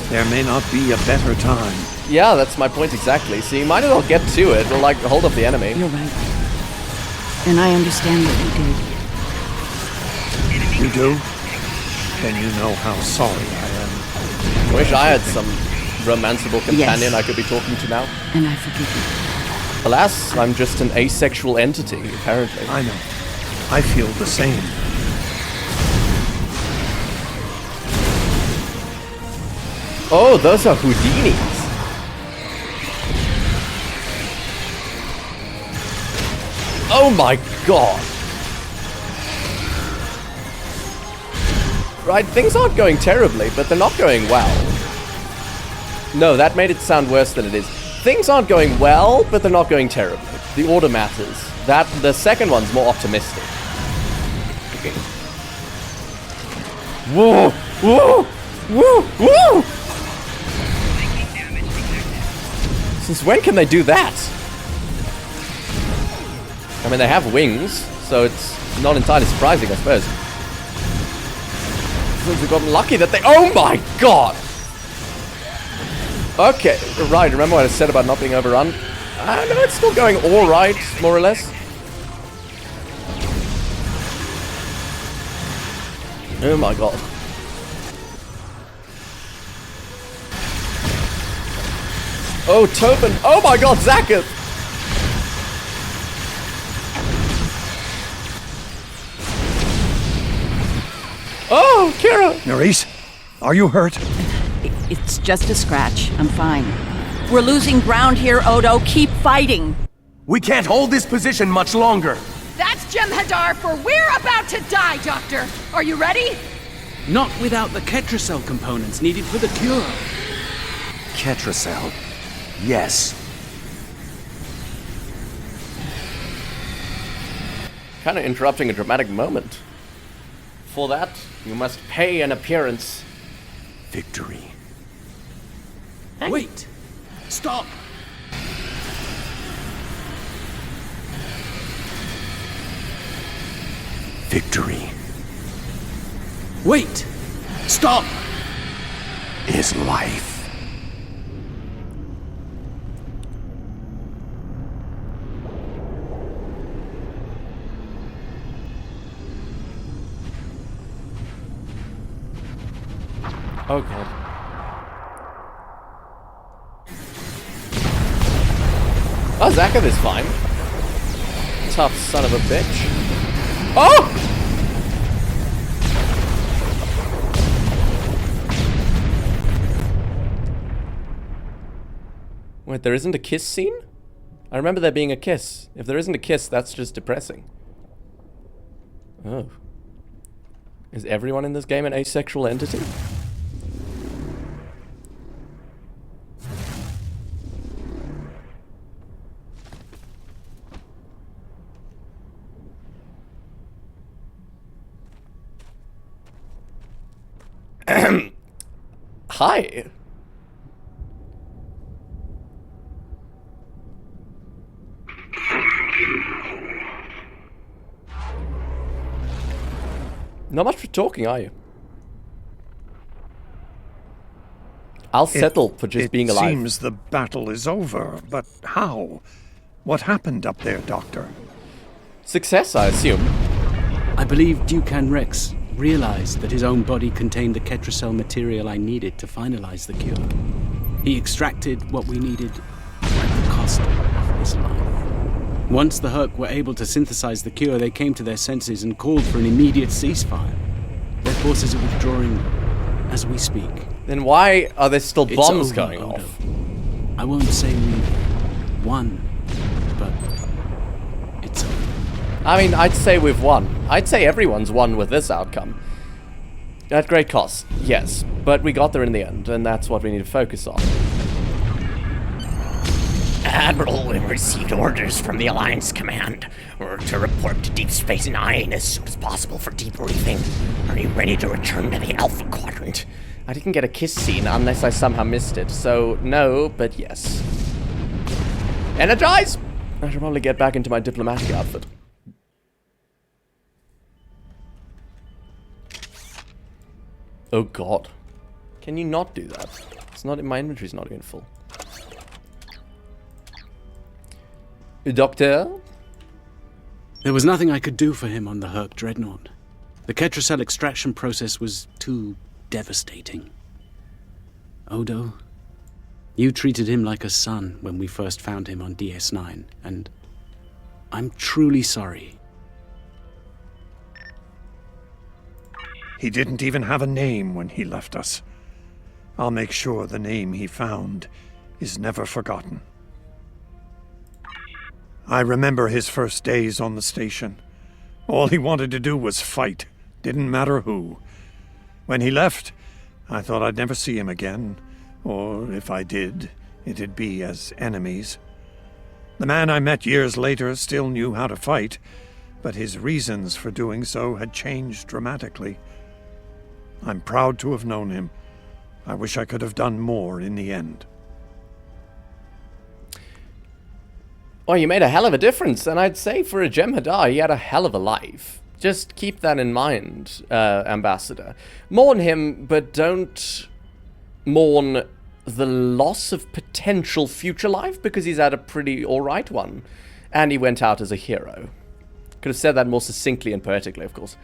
There may not be a better time. Yeah, that's my point exactly. So you might as well get to it, or like hold up the enemy. You're right. And I understand what you did. You do? Then you know how sorry I am. I wish I had some romanceable companion Yes. I could be talking to now. And I forgive you. Alas, I'm just an asexual entity, apparently. I know. I feel the same. Oh, those are Houdinis. Oh my god. Right, things aren't going terribly, but they're not going well. No, that made it sound worse than it is. Things aren't going well, but they're not going terribly. The order matters. The second one's more optimistic. Okay. Whoa! Whoa! Whoa! Whoa! Since when can they do that? I mean, they have wings, so it's not entirely surprising, I suppose. Since we've gotten lucky that they... Oh my god! Okay, right, remember what I said about not being overrun? No, it's still going alright, more or less. Oh my god. Oh, Tobin! Oh my god, Zaketh! Oh, Kira! Nerys, are you hurt? It's just a scratch. I'm fine. We're losing ground here, Odo. Keep fighting. We can't hold this position much longer. That's Jem'Hadar, for we're about to die, Doctor. Are you ready? Not without the Ketracell components needed for the cure. Ketracell. Yes. Kind of interrupting a dramatic moment. For that, you must pay an appearance. Victory. Wait! Stop! Victory. Wait! Stop! Is life. Oh god. Oh, Zaketh is fine. Tough son of a bitch. Oh! Wait, there isn't a kiss scene? I remember there being a kiss. If there isn't a kiss, that's just depressing. Oh. Is everyone in this game an asexual entity? Hi. Not much for talking, are you? I'll settle for just being alive. It seems the battle is over, but how? What happened up there, Doctor? Success, I assume. I believe Dukan Rex realized that his own body contained the Ketracel material I needed to finalize the cure. He extracted what we needed at the cost of his life. Once the Hur'Q were able to synthesize the cure, they came to their senses and called for an immediate ceasefire. Their forces are withdrawing as we speak. Then why are there still bombs going Odo. off? I won't say we've won, but it's over. I mean, I'd say we've won. I'd say everyone's won with this outcome. At great cost, yes, but we got there in the end, and that's what we need to focus on. Admiral, we received orders from the Alliance Command to report to Deep Space Nine as soon as possible for debriefing. Are you ready to return to the Alpha Quadrant? I didn't get a kiss scene unless I somehow missed it, so no, but yes. Energize! I should probably get back into my diplomatic outfit. Oh god. Can you not do that? It's not, my inventory's not even full. Doctor? There was nothing I could do for him on the Hur'Q Dreadnought. The Ketracel extraction process was too devastating. Odo, you treated him like a son when we first found him on DS9, and I'm truly sorry. He didn't even have a name when he left us. I'll make sure the name he found is never forgotten. I remember his first days on the station. All he wanted to do was fight. Didn't matter who. When he left, I thought I'd never see him again. Or if I did, it'd be as enemies. The man I met years later still knew how to fight, but his reasons for doing so had changed dramatically. I'm proud to have known him. I wish I could have done more in the end. Well, you made a hell of a difference, and I'd say for a Jem'Hadar, he had a hell of a life. Just keep that in mind, Ambassador. Mourn him, but don't mourn the loss of potential future life, because he's had a pretty alright one. And he went out as a hero. Could have said that more succinctly and poetically, of course.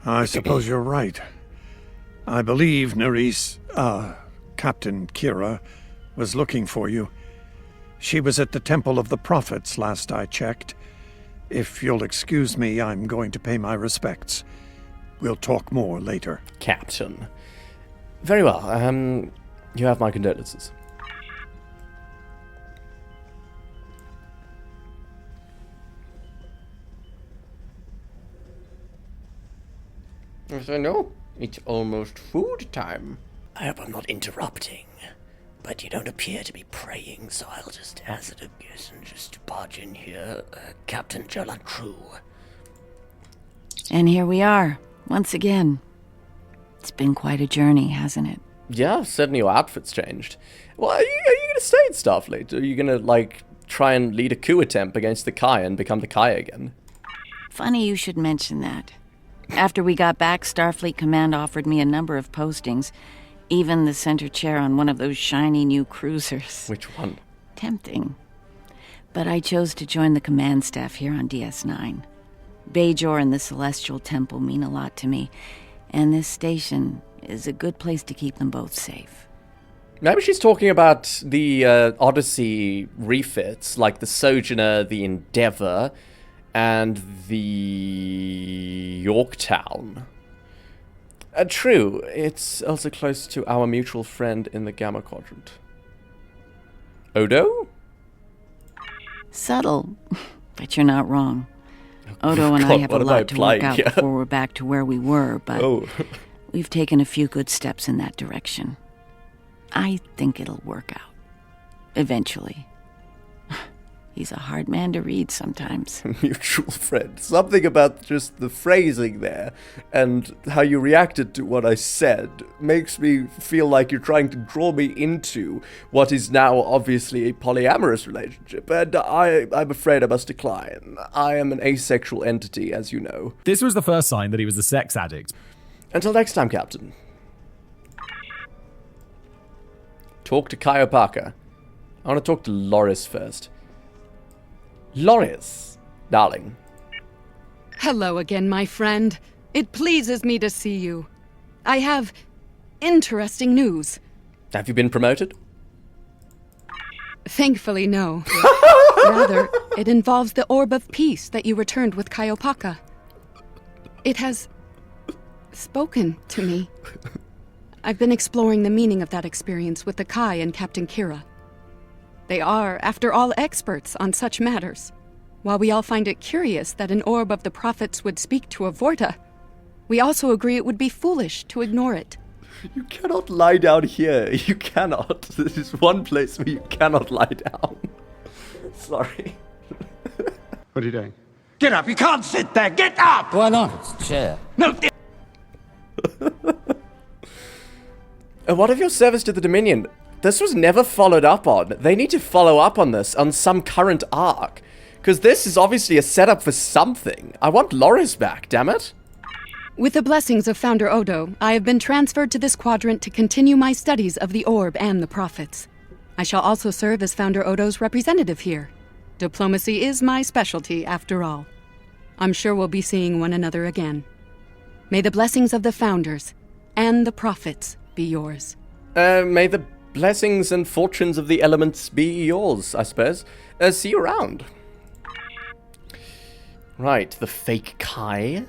I suppose you're right. I believe Captain Kira was looking for you. She was at the Temple of the Prophets last I checked. If you'll excuse me, I'm going to pay my respects. We'll talk more later. Captain. Very well, you have my condolences. Yes, I know. It's almost food time. I hope I'm not interrupting, but you don't appear to be praying, so I'll just hazard a guess and just barge in here. Captain Hur'Q. And here we are, once again. It's been quite a journey, hasn't it? Yeah, certainly your outfit's changed. Well, are you gonna stay at Starfleet? Are you gonna, like, try and lead a coup attempt against the Kai and become the Kai again? Funny you should mention that. After we got back, Starfleet Command offered me a number of postings, even the center chair on one of those shiny new cruisers. Which one? Tempting. But I chose to join the command staff here on DS9. Bajor and the Celestial Temple mean a lot to me, and this station is a good place to keep them both safe. Maybe she's talking about the Odyssey refits, like the Sojourner, the Endeavor, and the Yorktown. True, it's also close to our mutual friend in the Gamma Quadrant. Odo? Subtle, but you're not wrong. Odo and I have a lot to work out before we're back to where we were, but we've taken a few good steps in that direction. I think it'll work out. Eventually. He's a hard man to read sometimes. Mutual friend. Something about just the phrasing there and how you reacted to what I said makes me feel like you're trying to draw me into what is now obviously a polyamorous relationship, and I'm afraid I must decline. I am an asexual entity, as you know. This was the first sign that he was a sex addict. Until next time, Captain. Talk to Kaiopaka. I want to talk to Loris first. Loris, darling. Hello again, my friend. It pleases me to see you. I have interesting news. Have you been promoted? Thankfully, no. Rather, it involves the Orb of Peace that you returned with Kaiopaka. It has spoken to me. I've been exploring the meaning of that experience with the Kai and Captain Kira. They are, after all, experts on such matters. While we all find it curious that an Orb of the Prophets would speak to a Vorta, we also agree it would be foolish to ignore it. You cannot lie down here. You cannot. This is one place where you cannot lie down. Sorry. What are you doing? Get up! You can't sit there! Get up! Why not? It's a chair. No! And what of your service to the Dominion? This was never followed up on. They need to follow up on this on some current arc. Because this is obviously a setup for something. I want Loris back, damn it. With the blessings of Founder Odo, I have been transferred to this quadrant to continue my studies of the Orb and the Prophets. I shall also serve as Founder Odo's representative here. Diplomacy is my specialty, after all. I'm sure we'll be seeing one another again. May the blessings of the Founders and the Prophets be yours. May the blessings and fortunes of the elements be yours, I suppose. See you around. Right, the fake Kai.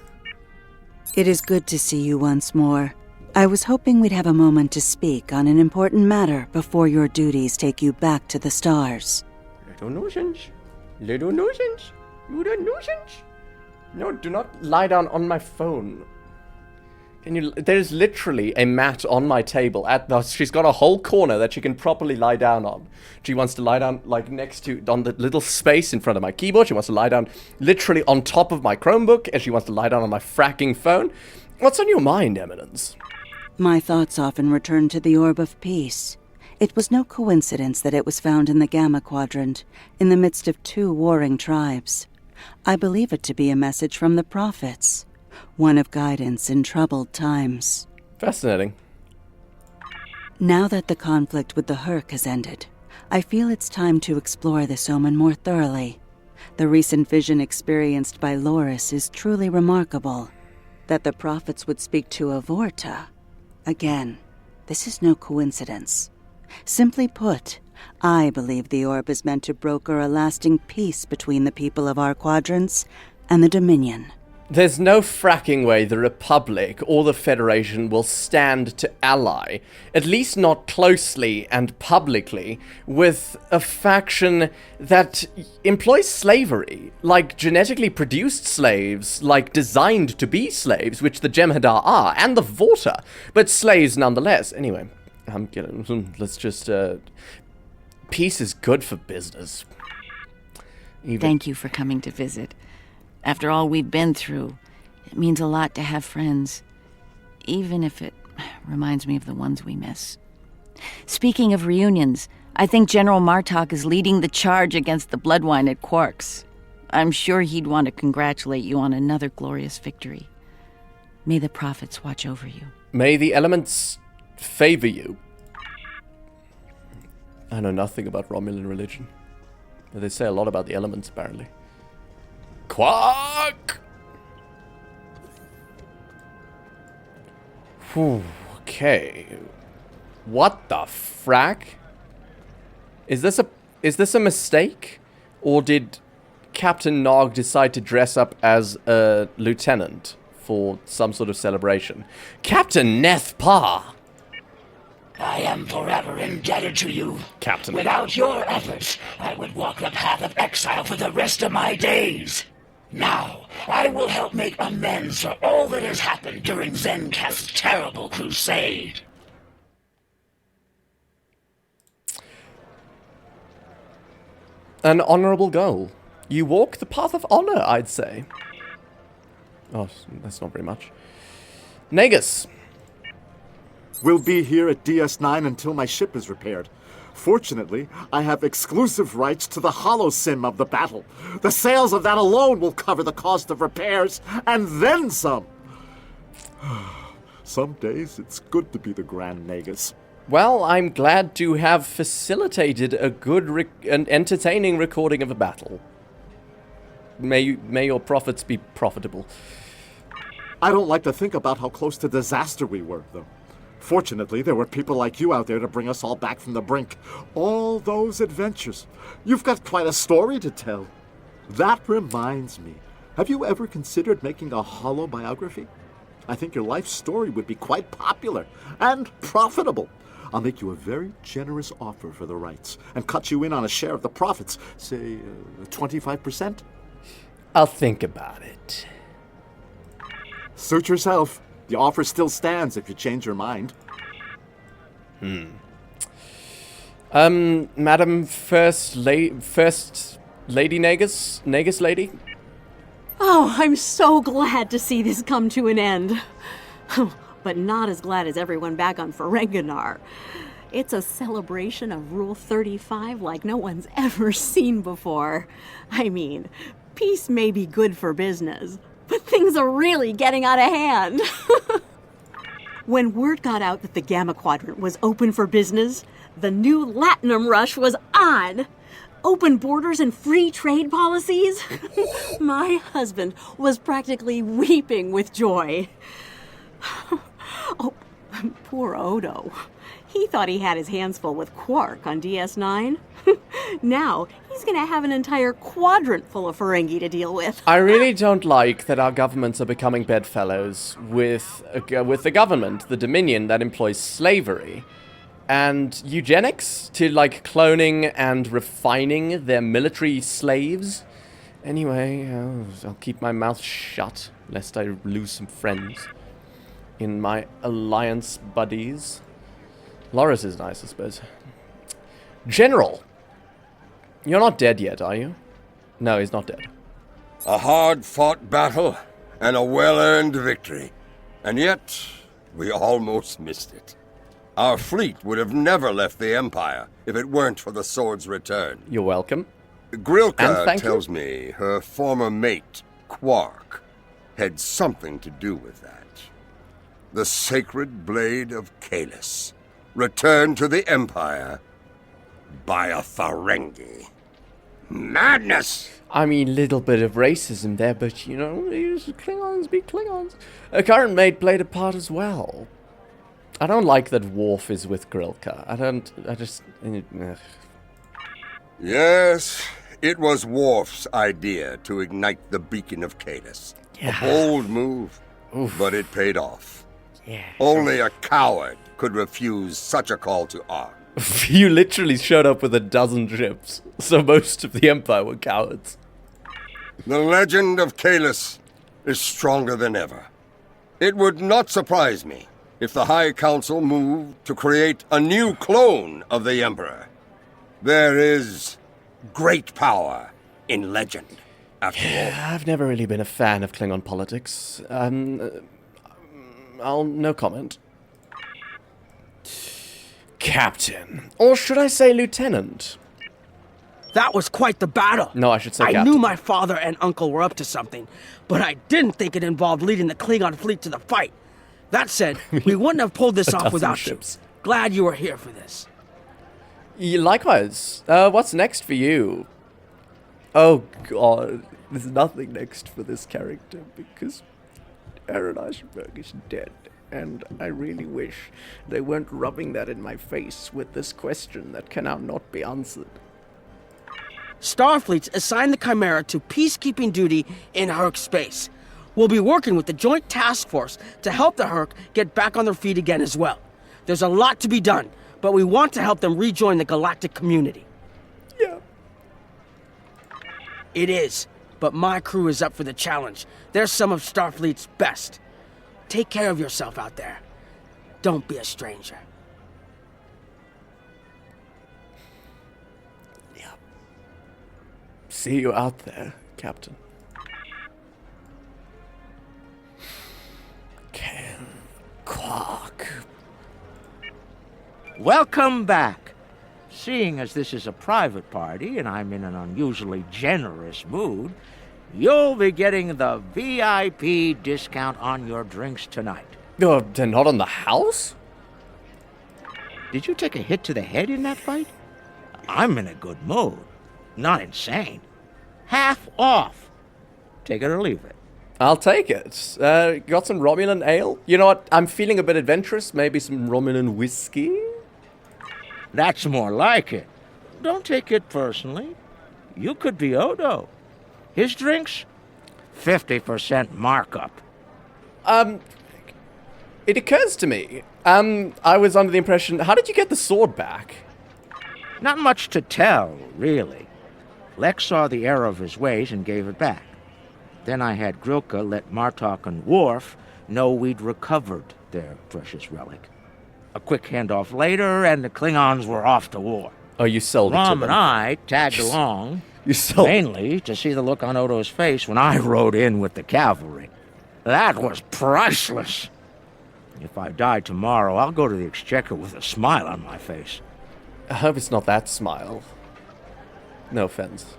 It is good to see you once more. I was hoping we'd have a moment to speak on an important matter before your duties take you back to the stars. Little nuisance. Little nuisance. Little nuisance. No, do not lie down on my phone. Can you? There's literally a mat on my table. She's got a whole corner that she can properly lie down on. She wants to lie down like next to, on the little space in front of my keyboard. She wants to lie down literally on top of my Chromebook, and she wants to lie down on my fracking phone. What's on your mind, Eminence? My thoughts often return to the Orb of Peace. It was no coincidence that it was found in the Gamma Quadrant, in the midst of two warring tribes. I believe it to be a message from the Prophets. One of guidance in troubled times. Fascinating. Now that the conflict with the Hur'Q has ended, I feel it's time to explore this omen more thoroughly. The recent vision experienced by Loris is truly remarkable. That the Prophets would speak to a Vorta. Again, this is no coincidence. Simply put, I believe the orb is meant to broker a lasting peace between the people of our quadrants and the Dominion. There's no fracking way the Republic or the Federation will stand to ally, at least not closely and publicly, with a faction that employs slavery, like genetically produced slaves, like designed to be slaves, which the Jem'Hadar are, and the Vorta, but slaves nonetheless. Anyway, let's just, peace is good for business. Thank you for coming to visit. After all we've been through, it means a lot to have friends, even if it reminds me of the ones we miss. Speaking of reunions, I think General Martok is leading the charge against the Bloodwine at Quark's. I'm sure he'd want to congratulate you on another glorious victory. May the Prophets watch over you. May the elements favor you. I know nothing about Romulan religion. They say a lot about the elements, apparently. Quark! Whew, okay. What the frack? Is this a mistake? Or did Captain Nog decide to dress up as a lieutenant for some sort of celebration? Captain Neth Pa! I am forever indebted to you. Captain. Without your efforts, I would walk the path of exile for the rest of my days. Now, I will help make amends for all that has happened during Zencast's terrible crusade. An honorable goal. You walk the path of honor, I'd say. Oh, that's not very much. Nagus. We'll be here at DS9 until my ship is repaired. Fortunately, I have exclusive rights to the holosim of the battle. The sales of that alone will cover the cost of repairs, and then some. Some days, it's good to be the Grand Nagus. Well, I'm glad to have facilitated a good and entertaining recording of a battle. May your profits be profitable. I don't like to think about how close to disaster we were, though. Fortunately, there were people like you out there to bring us all back from the brink. All those adventures. You've got quite a story to tell. That reminds me. Have you ever considered making a holo biography? I think your life story would be quite popular and profitable. I'll make you a very generous offer for the rights and cut you in on a share of the profits, say 25%. I'll think about it. Suit yourself. The offer still stands if you change your mind. Madam First Lady Negus? Negus Lady? Oh, I'm so glad to see this come to an end. But not as glad as everyone back on Ferenginar. It's a celebration of Rule 35 like no one's ever seen before. I mean, peace may be good for business, but things are really getting out of hand. When word got out that the Gamma Quadrant was open for business, the new Latinum rush was on. Open borders and free trade policies? My husband was practically weeping with joy. Oh, poor Odo. He thought he had his hands full with Quark on DS9. Now, he's gonna have an entire quadrant full of Ferengi to deal with. I really don't like that our governments are becoming bedfellows with the government, the Dominion, that employs slavery. And eugenics to, like, cloning and refining their military slaves. Anyway, I'll keep my mouth shut, lest I lose some friends in my alliance buddies. Loris is nice, I suppose. General! You're not dead yet, are you? No, he's not dead. A hard-fought battle and a well-earned victory. And yet, we almost missed it. Our fleet would have never left the Empire if it weren't for the sword's return. You're welcome. Grilka tells me her former mate, Quark, had something to do with that. The sacred blade of Kahless, returned to the Empire by a Ferengi. Madness! I mean, little bit of racism there, but you know, Klingons be Klingons. A current mate played a part as well. I don't like that Worf is with Grilka. Yes, it was Worf's idea to ignite the beacon of Kahless. Yeah. A bold move, but it paid off. Yeah. Only a coward could refuse such a call to arms. You literally showed up with 12 ships, so most of the Empire were cowards. The legend of Kahless is stronger than ever. It would not surprise me if the High Council moved to create a new clone of the Emperor. There is great power in legend, after all. I've never really been a fan of Klingon politics. No comment. Captain. Or should I say Lieutenant? That was quite the battle. No, I should say Captain. I knew my father and uncle were up to something, but I didn't think it involved leading the Klingon fleet to the fight. That said, we wouldn't have pulled this off without ships. You. Glad you were here for this. Likewise. What's next for you? Oh, God. There's nothing next for this character, because Aaron Eisenberg is dead. And I really wish they weren't rubbing that in my face with this question that can now not be answered. Starfleet's assigned the Chimera to peacekeeping duty in Hur'Q space. We'll be working with the Joint Task Force to help the Hur'Q get back on their feet again as well. There's a lot to be done, but we want to help them rejoin the galactic community. Yeah. It is, but my crew is up for the challenge. They're some of Starfleet's best. Take care of yourself out there. Don't be a stranger. Yeah. See you out there, Captain. Quark. Welcome back. Seeing as this is a private party and I'm in an unusually generous mood, you'll be getting the VIP discount on your drinks tonight. They're not on the house? Did you take a hit to the head in that fight? I'm in a good mood. Not insane. Half off. Take it or leave it. I'll take it. Got some Romulan ale? You know what? I'm feeling a bit adventurous. Maybe some Romulan whiskey? That's more like it. Don't take it personally. You could be Odo. His drinks? 50% markup. It occurs to me. I was under the impression... How did you get the sword back? Not much to tell, really. Lex saw the error of his ways and gave it back. Then I had Grilka let Martok and Worf know we'd recovered their precious relic. A quick handoff later, and the Klingons were off to war. Oh, you sold it to them. Rom and I tagged along, you sold mainly to see the look on Odo's face when I rode in with the cavalry. That was priceless. If I die tomorrow, I'll go to the Exchequer with a smile on my face. I hope it's not that smile. No offense.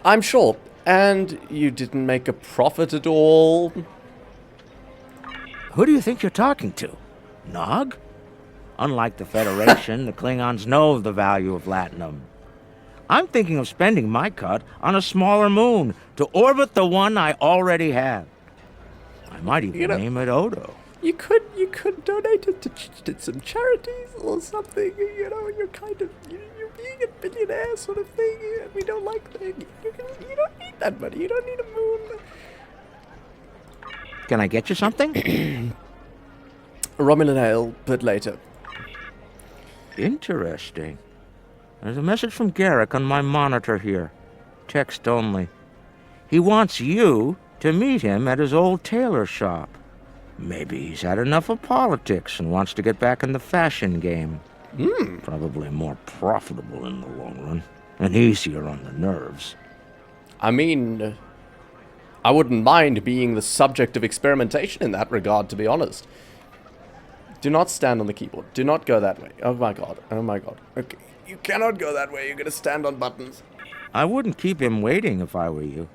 I'm sure. And you didn't make a profit at all? Who do you think you're talking to? Nog? Unlike the Federation, the Klingons know the value of latinum. I'm thinking of spending my cut on a smaller moon to orbit the one I already have. I might even name it Odo. You could donate it to some charities or something. You know, you're kind of you're being a billionaire sort of thing. And we don't like that. You don't need that money. You don't need a moon. Can I get you something? A Romulan ale, but later. Interesting. There's a message from Garrick on my monitor here. Text only. He wants you to meet him at his old tailor shop. Maybe he's had enough of politics and wants to get back in the fashion game. Probably more profitable in the long run, and easier on the nerves. I mean, I wouldn't mind being the subject of experimentation in that regard, to be honest. Do not stand on the keyboard. Do not go that way. Oh my god. Oh my god. Okay. You cannot go that way. You're gonna stand on buttons. I wouldn't keep him waiting if I were you.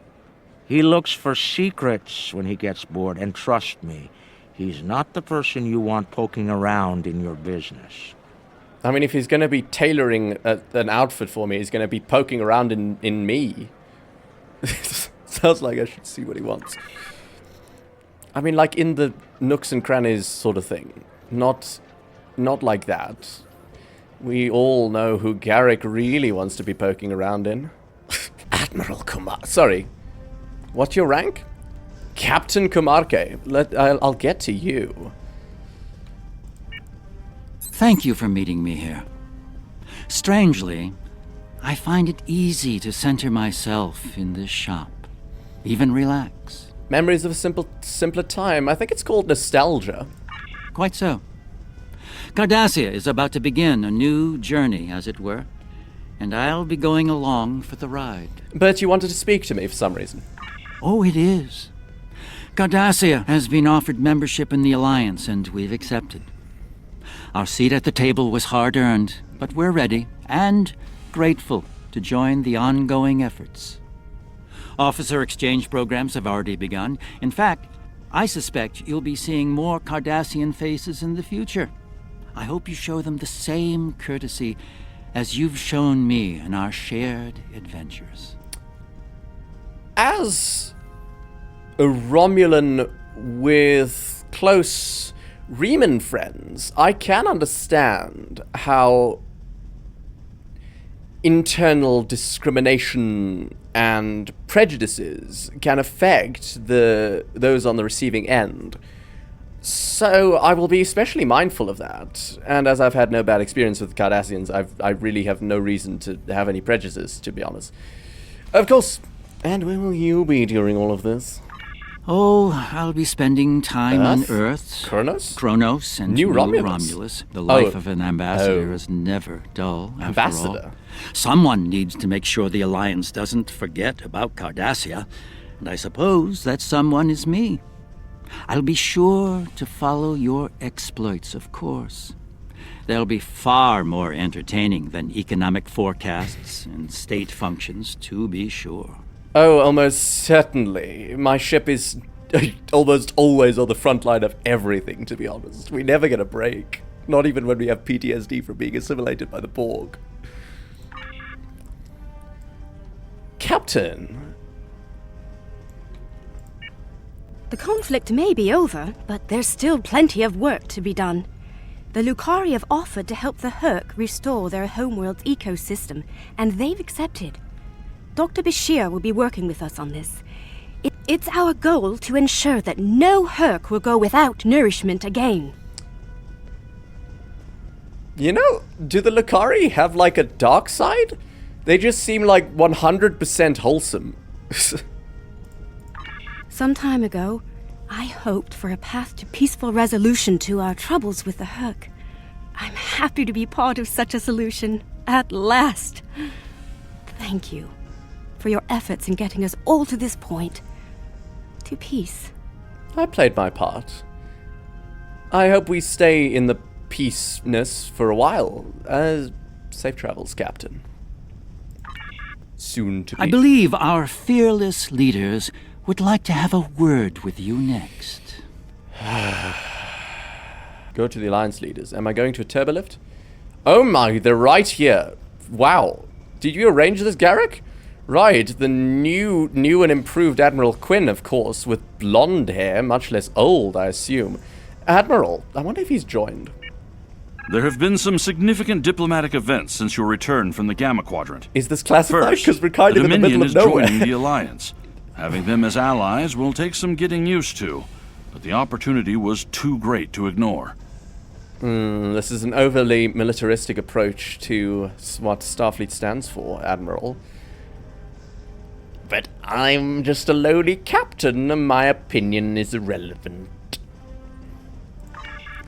He looks for secrets when he gets bored, and trust me, he's not the person you want poking around in your business. I mean, if he's going to be tailoring an outfit for me, he's going to be poking around in me. Sounds like I should see what he wants. I mean, like in the nooks and crannies sort of thing. Not like that. We all know who Garrick really wants to be poking around in. Admiral Kumar. Sorry. What's your rank? Captain Kumarke. I'll get to you. Thank you for meeting me here. Strangely, I find it easy to center myself in this shop. Even relax. Memories of a simpler time. I think it's called nostalgia. Quite so. Cardassia is about to begin a new journey, as it were, and I'll be going along for the ride. But you wanted to speak to me for some reason. Oh, it is. Cardassia has been offered membership in the Alliance, and we've accepted. Our seat at the table was hard-earned, but we're ready and grateful to join the ongoing efforts. Officer exchange programs have already begun. In fact, I suspect you'll be seeing more Cardassian faces in the future. I hope you show them the same courtesy as you've shown me in our shared adventures. As a Romulan with close Riemann friends, I can understand how internal discrimination and prejudices can affect those on the receiving end. So I will be especially mindful of that. And as I've had no bad experience with Cardassians, I really have no reason to have any prejudices, to be honest. Of course. And where will you be during all of this? Oh, I'll be spending time on Earth, Kronos, and New Romulus. The life of an ambassador is never dull, after all. Someone needs to make sure the Alliance doesn't forget about Cardassia, and I suppose that someone is me. I'll be sure to follow your exploits, of course. They'll be far more entertaining than economic forecasts and state functions, to be sure. Oh, almost certainly. My ship is almost always on the front line of everything, to be honest. We never get a break. Not even when we have PTSD from being assimilated by the Borg. Captain! The conflict may be over, but there's still plenty of work to be done. The Lucari have offered to help the Hur'Q restore their homeworld's ecosystem, and they've accepted. Dr. Bashir will be working with us on this. It's our goal to ensure that no Hur'Q will go without nourishment again. You know, do the Lucari have like a dark side? They just seem like 100% wholesome. Some time ago, I hoped for a path to peaceful resolution to our troubles with the Hur'Q. I'm happy to be part of such a solution, at last. Thank you for your efforts in getting us all to this point. To peace. I played my part. I hope we stay in the peaceness for a while. Safe travels, Captain. Soon to be. I believe our fearless leaders would like to have a word with you next. Go to the Alliance leaders. Am I going to a turbolift? Oh my, they're right here. Wow. Did you arrange this, Garrick? Right, the new and improved Admiral Quinn, of course, with blonde hair, much less old, I assume. Admiral, I wonder if he's joined. There have been some significant diplomatic events since your return from the Gamma Quadrant. Is this classified? Because we're kind the of in the Dominion middle of nowhere. is joining the Alliance. Having them as allies will take some getting used to, but the opportunity was too great to ignore. This is an overly militaristic approach to what Starfleet stands for, Admiral. But I'm just a lowly captain, and my opinion is irrelevant.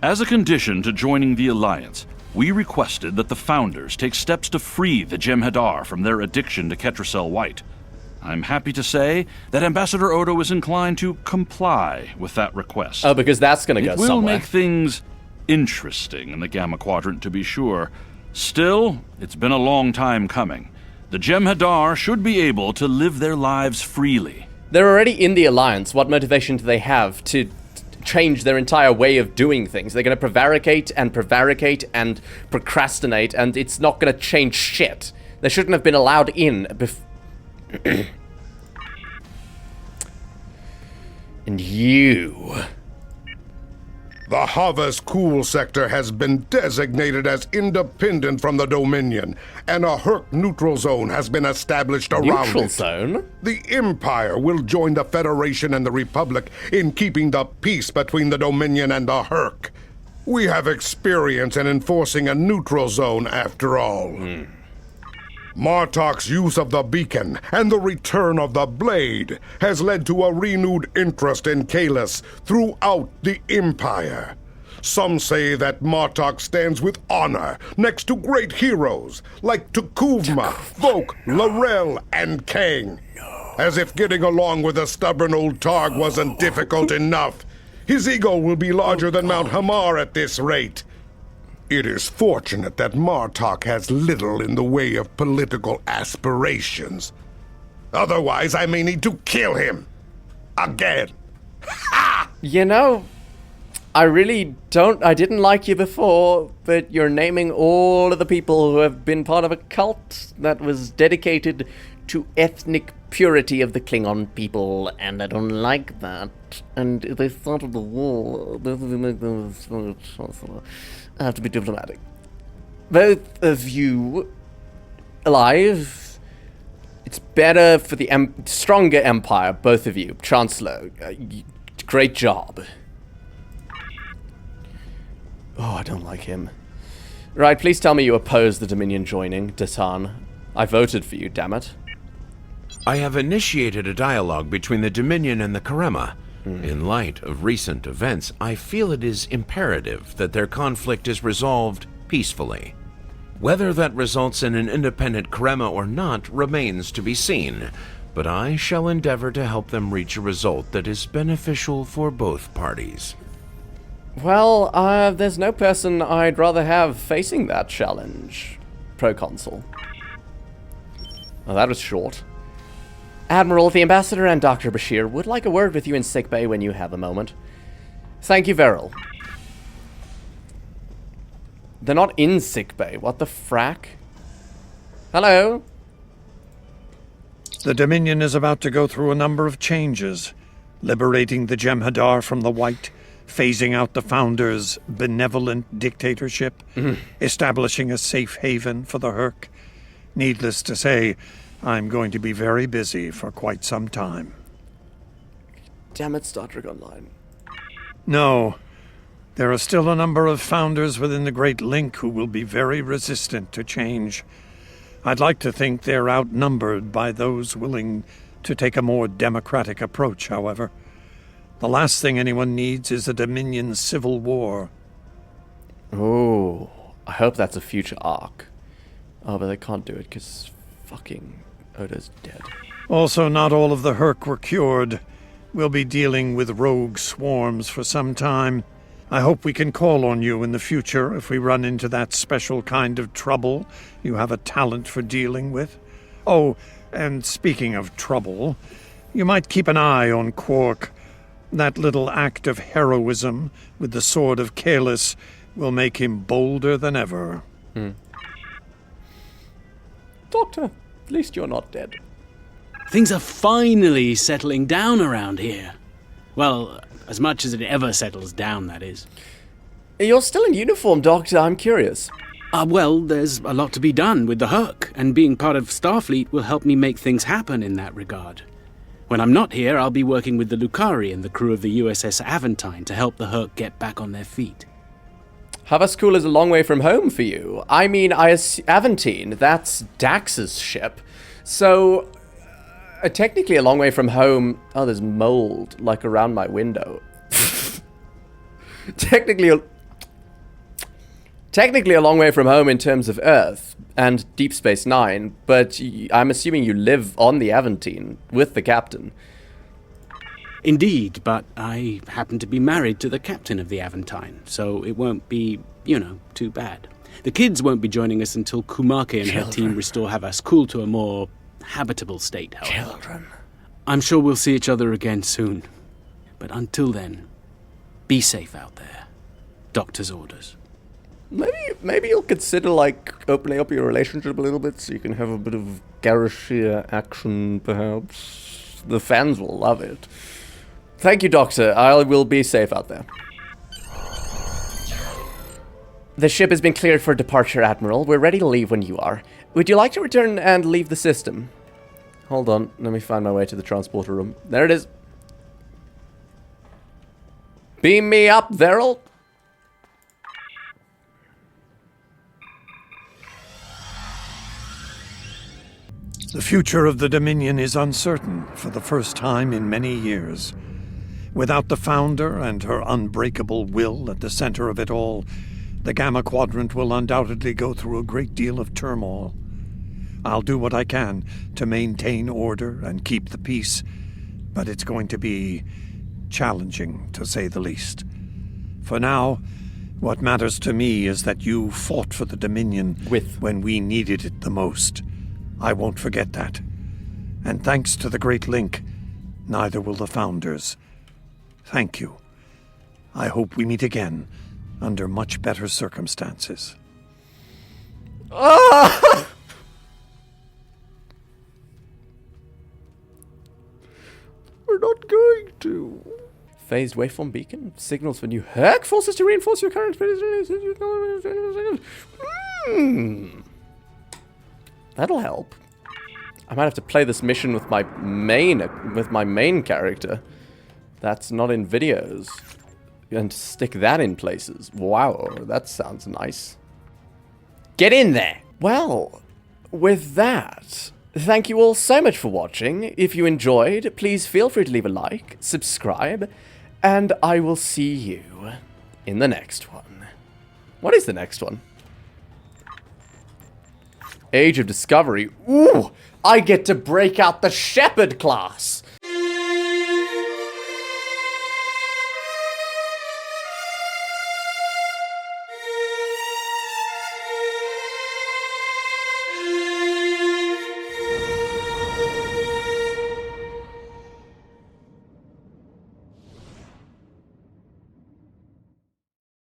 As a condition to joining the Alliance, we requested that the Founders take steps to free the Jem'Hadar from their addiction to Ketracel White. I'm happy to say that Ambassador Odo is inclined to comply with that request. Oh, because that's going to go somewhere. It will make things interesting in the Gamma Quadrant, to be sure. Still, it's been a long time coming. The Jem'Hadar should be able to live their lives freely. They're already in the Alliance. What motivation do they have to change their entire way of doing things? They're going to prevaricate and procrastinate, and it's not going to change shit. They shouldn't have been allowed in And you... The Hur'Q sector has been designated as independent from the Dominion, and a Hur'Q neutral zone has been established around it. Neutral zone? The Empire will join the Federation and the Republic in keeping the peace between the Dominion and the Hur'Q. We have experience in enforcing a neutral zone, after all. Martok's use of the beacon and the return of the blade has led to a renewed interest in Kahless throughout the Empire. Some say that Martok stands with honor next to great heroes like T'Kuvma, Vok, L'Rell, and Kang. As if getting along with a stubborn old Targ wasn't difficult enough. His ego will be larger than Mount Hamar at this rate. It is fortunate that Martok has little in the way of political aspirations. Otherwise, I may need to kill him. Again. You know, I didn't like you before, but you're naming all of the people who have been part of a cult that was dedicated to ethnic purity of the Klingon people, and I don't like that. And they started the war. I have to be diplomatic. Both of you alive. It's better for the stronger empire, both of you. Chancellor, great job. Oh, I don't like him. Right, please tell me you oppose the Dominion joining, Desan. I voted for you, damn it. I have initiated a dialogue between the Dominion and the Karema. In light of recent events, I feel it is imperative that their conflict is resolved peacefully. Whether that results in an independent Karema or not remains to be seen, but I shall endeavor to help them reach a result that is beneficial for both parties. Well, there's no person I'd rather have facing that challenge, Proconsul. Oh, that was short. Admiral, the Ambassador and Dr. Bashir would like a word with you in sickbay when you have a moment. Thank you, Veril. They're not in sickbay. What the frack? Hello? The Dominion is about to go through a number of changes, liberating the Jem'Hadar from the White, phasing out the Founders' benevolent dictatorship, establishing a safe haven for the Hur'Q. Needless to say, I'm going to be very busy for quite some time. Damn it, Star Trek Online. No. There are still a number of Founders within the Great Link who will be very resistant to change. I'd like to think they're outnumbered by those willing to take a more democratic approach, however. The last thing anyone needs is a Dominion civil war. Oh, I hope that's a future arc. Oh, but they can't do it because fucking Oda's dead. Also, not all of the Hur'Q were cured. We'll be dealing with rogue swarms for some time. I hope we can call on you in the future if we run into that special kind of trouble you have a talent for dealing with. Oh, and speaking of trouble, you might keep an eye on Quark. That little act of heroism with the sword of Kahless will make him bolder than ever. Doctor, at least you're not dead. Things are finally settling down around here. Well, as much as it ever settles down, that is. You're still in uniform, Doctor. I'm curious. Well, there's a lot to be done with the Hur'Q, and being part of Starfleet will help me make things happen in that regard. When I'm not here, I'll be working with the Lucari and the crew of the USS Aventine to help the Hur'Q get back on their feet. Havas School is a long way from home for you. I mean, Aventine, that's Dax's ship. So, technically a long way from home. Oh, there's mold, like, around my window. Technically a long way from home in terms of Earth and Deep Space Nine, but I'm assuming you live on the Aventine with the captain. Indeed, but I happen to be married to the captain of the Aventine, so it won't be, too bad. The kids won't be joining us until Kumake and her team restore Havas School to a more habitable state, however. Children. I'm sure we'll see each other again soon. But until then, be safe out there. Doctor's orders. Maybe you'll consider, opening up your relationship a little bit so you can have a bit of Garishia action, perhaps. The fans will love it. Thank you, Doctor. I will be safe out there. The ship has been cleared for departure, Admiral. We're ready to leave when you are. Would you like to return and leave the system? Hold on. Let me find my way to the transporter room. There it is. Beam me up, Veril. The future of the Dominion is uncertain for the first time in many years. Without the Founder and her unbreakable will at the center of it all, the Gamma Quadrant will undoubtedly go through a great deal of turmoil. I'll do what I can to maintain order and keep the peace, but it's going to be challenging, to say the least. For now, what matters to me is that you fought for the Dominion when we needed it the most. I won't forget that. And thanks to the Great Link, neither will the Founders. Thank you. I hope we meet again under much better circumstances. Ah! We're not going to. Phased waveform beacon signals for new Hur'Q forces to reinforce your current. That'll help. I might have to play this mission with my main character. That's not in videos. And stick that in places. Wow, that sounds nice. Get in there! Well, with that, thank you all so much for watching. If you enjoyed, please feel free to leave a like, subscribe, and I will see you in the next one. What is the next one? Age of Discovery. Ooh! I get to break out the Shepherd class!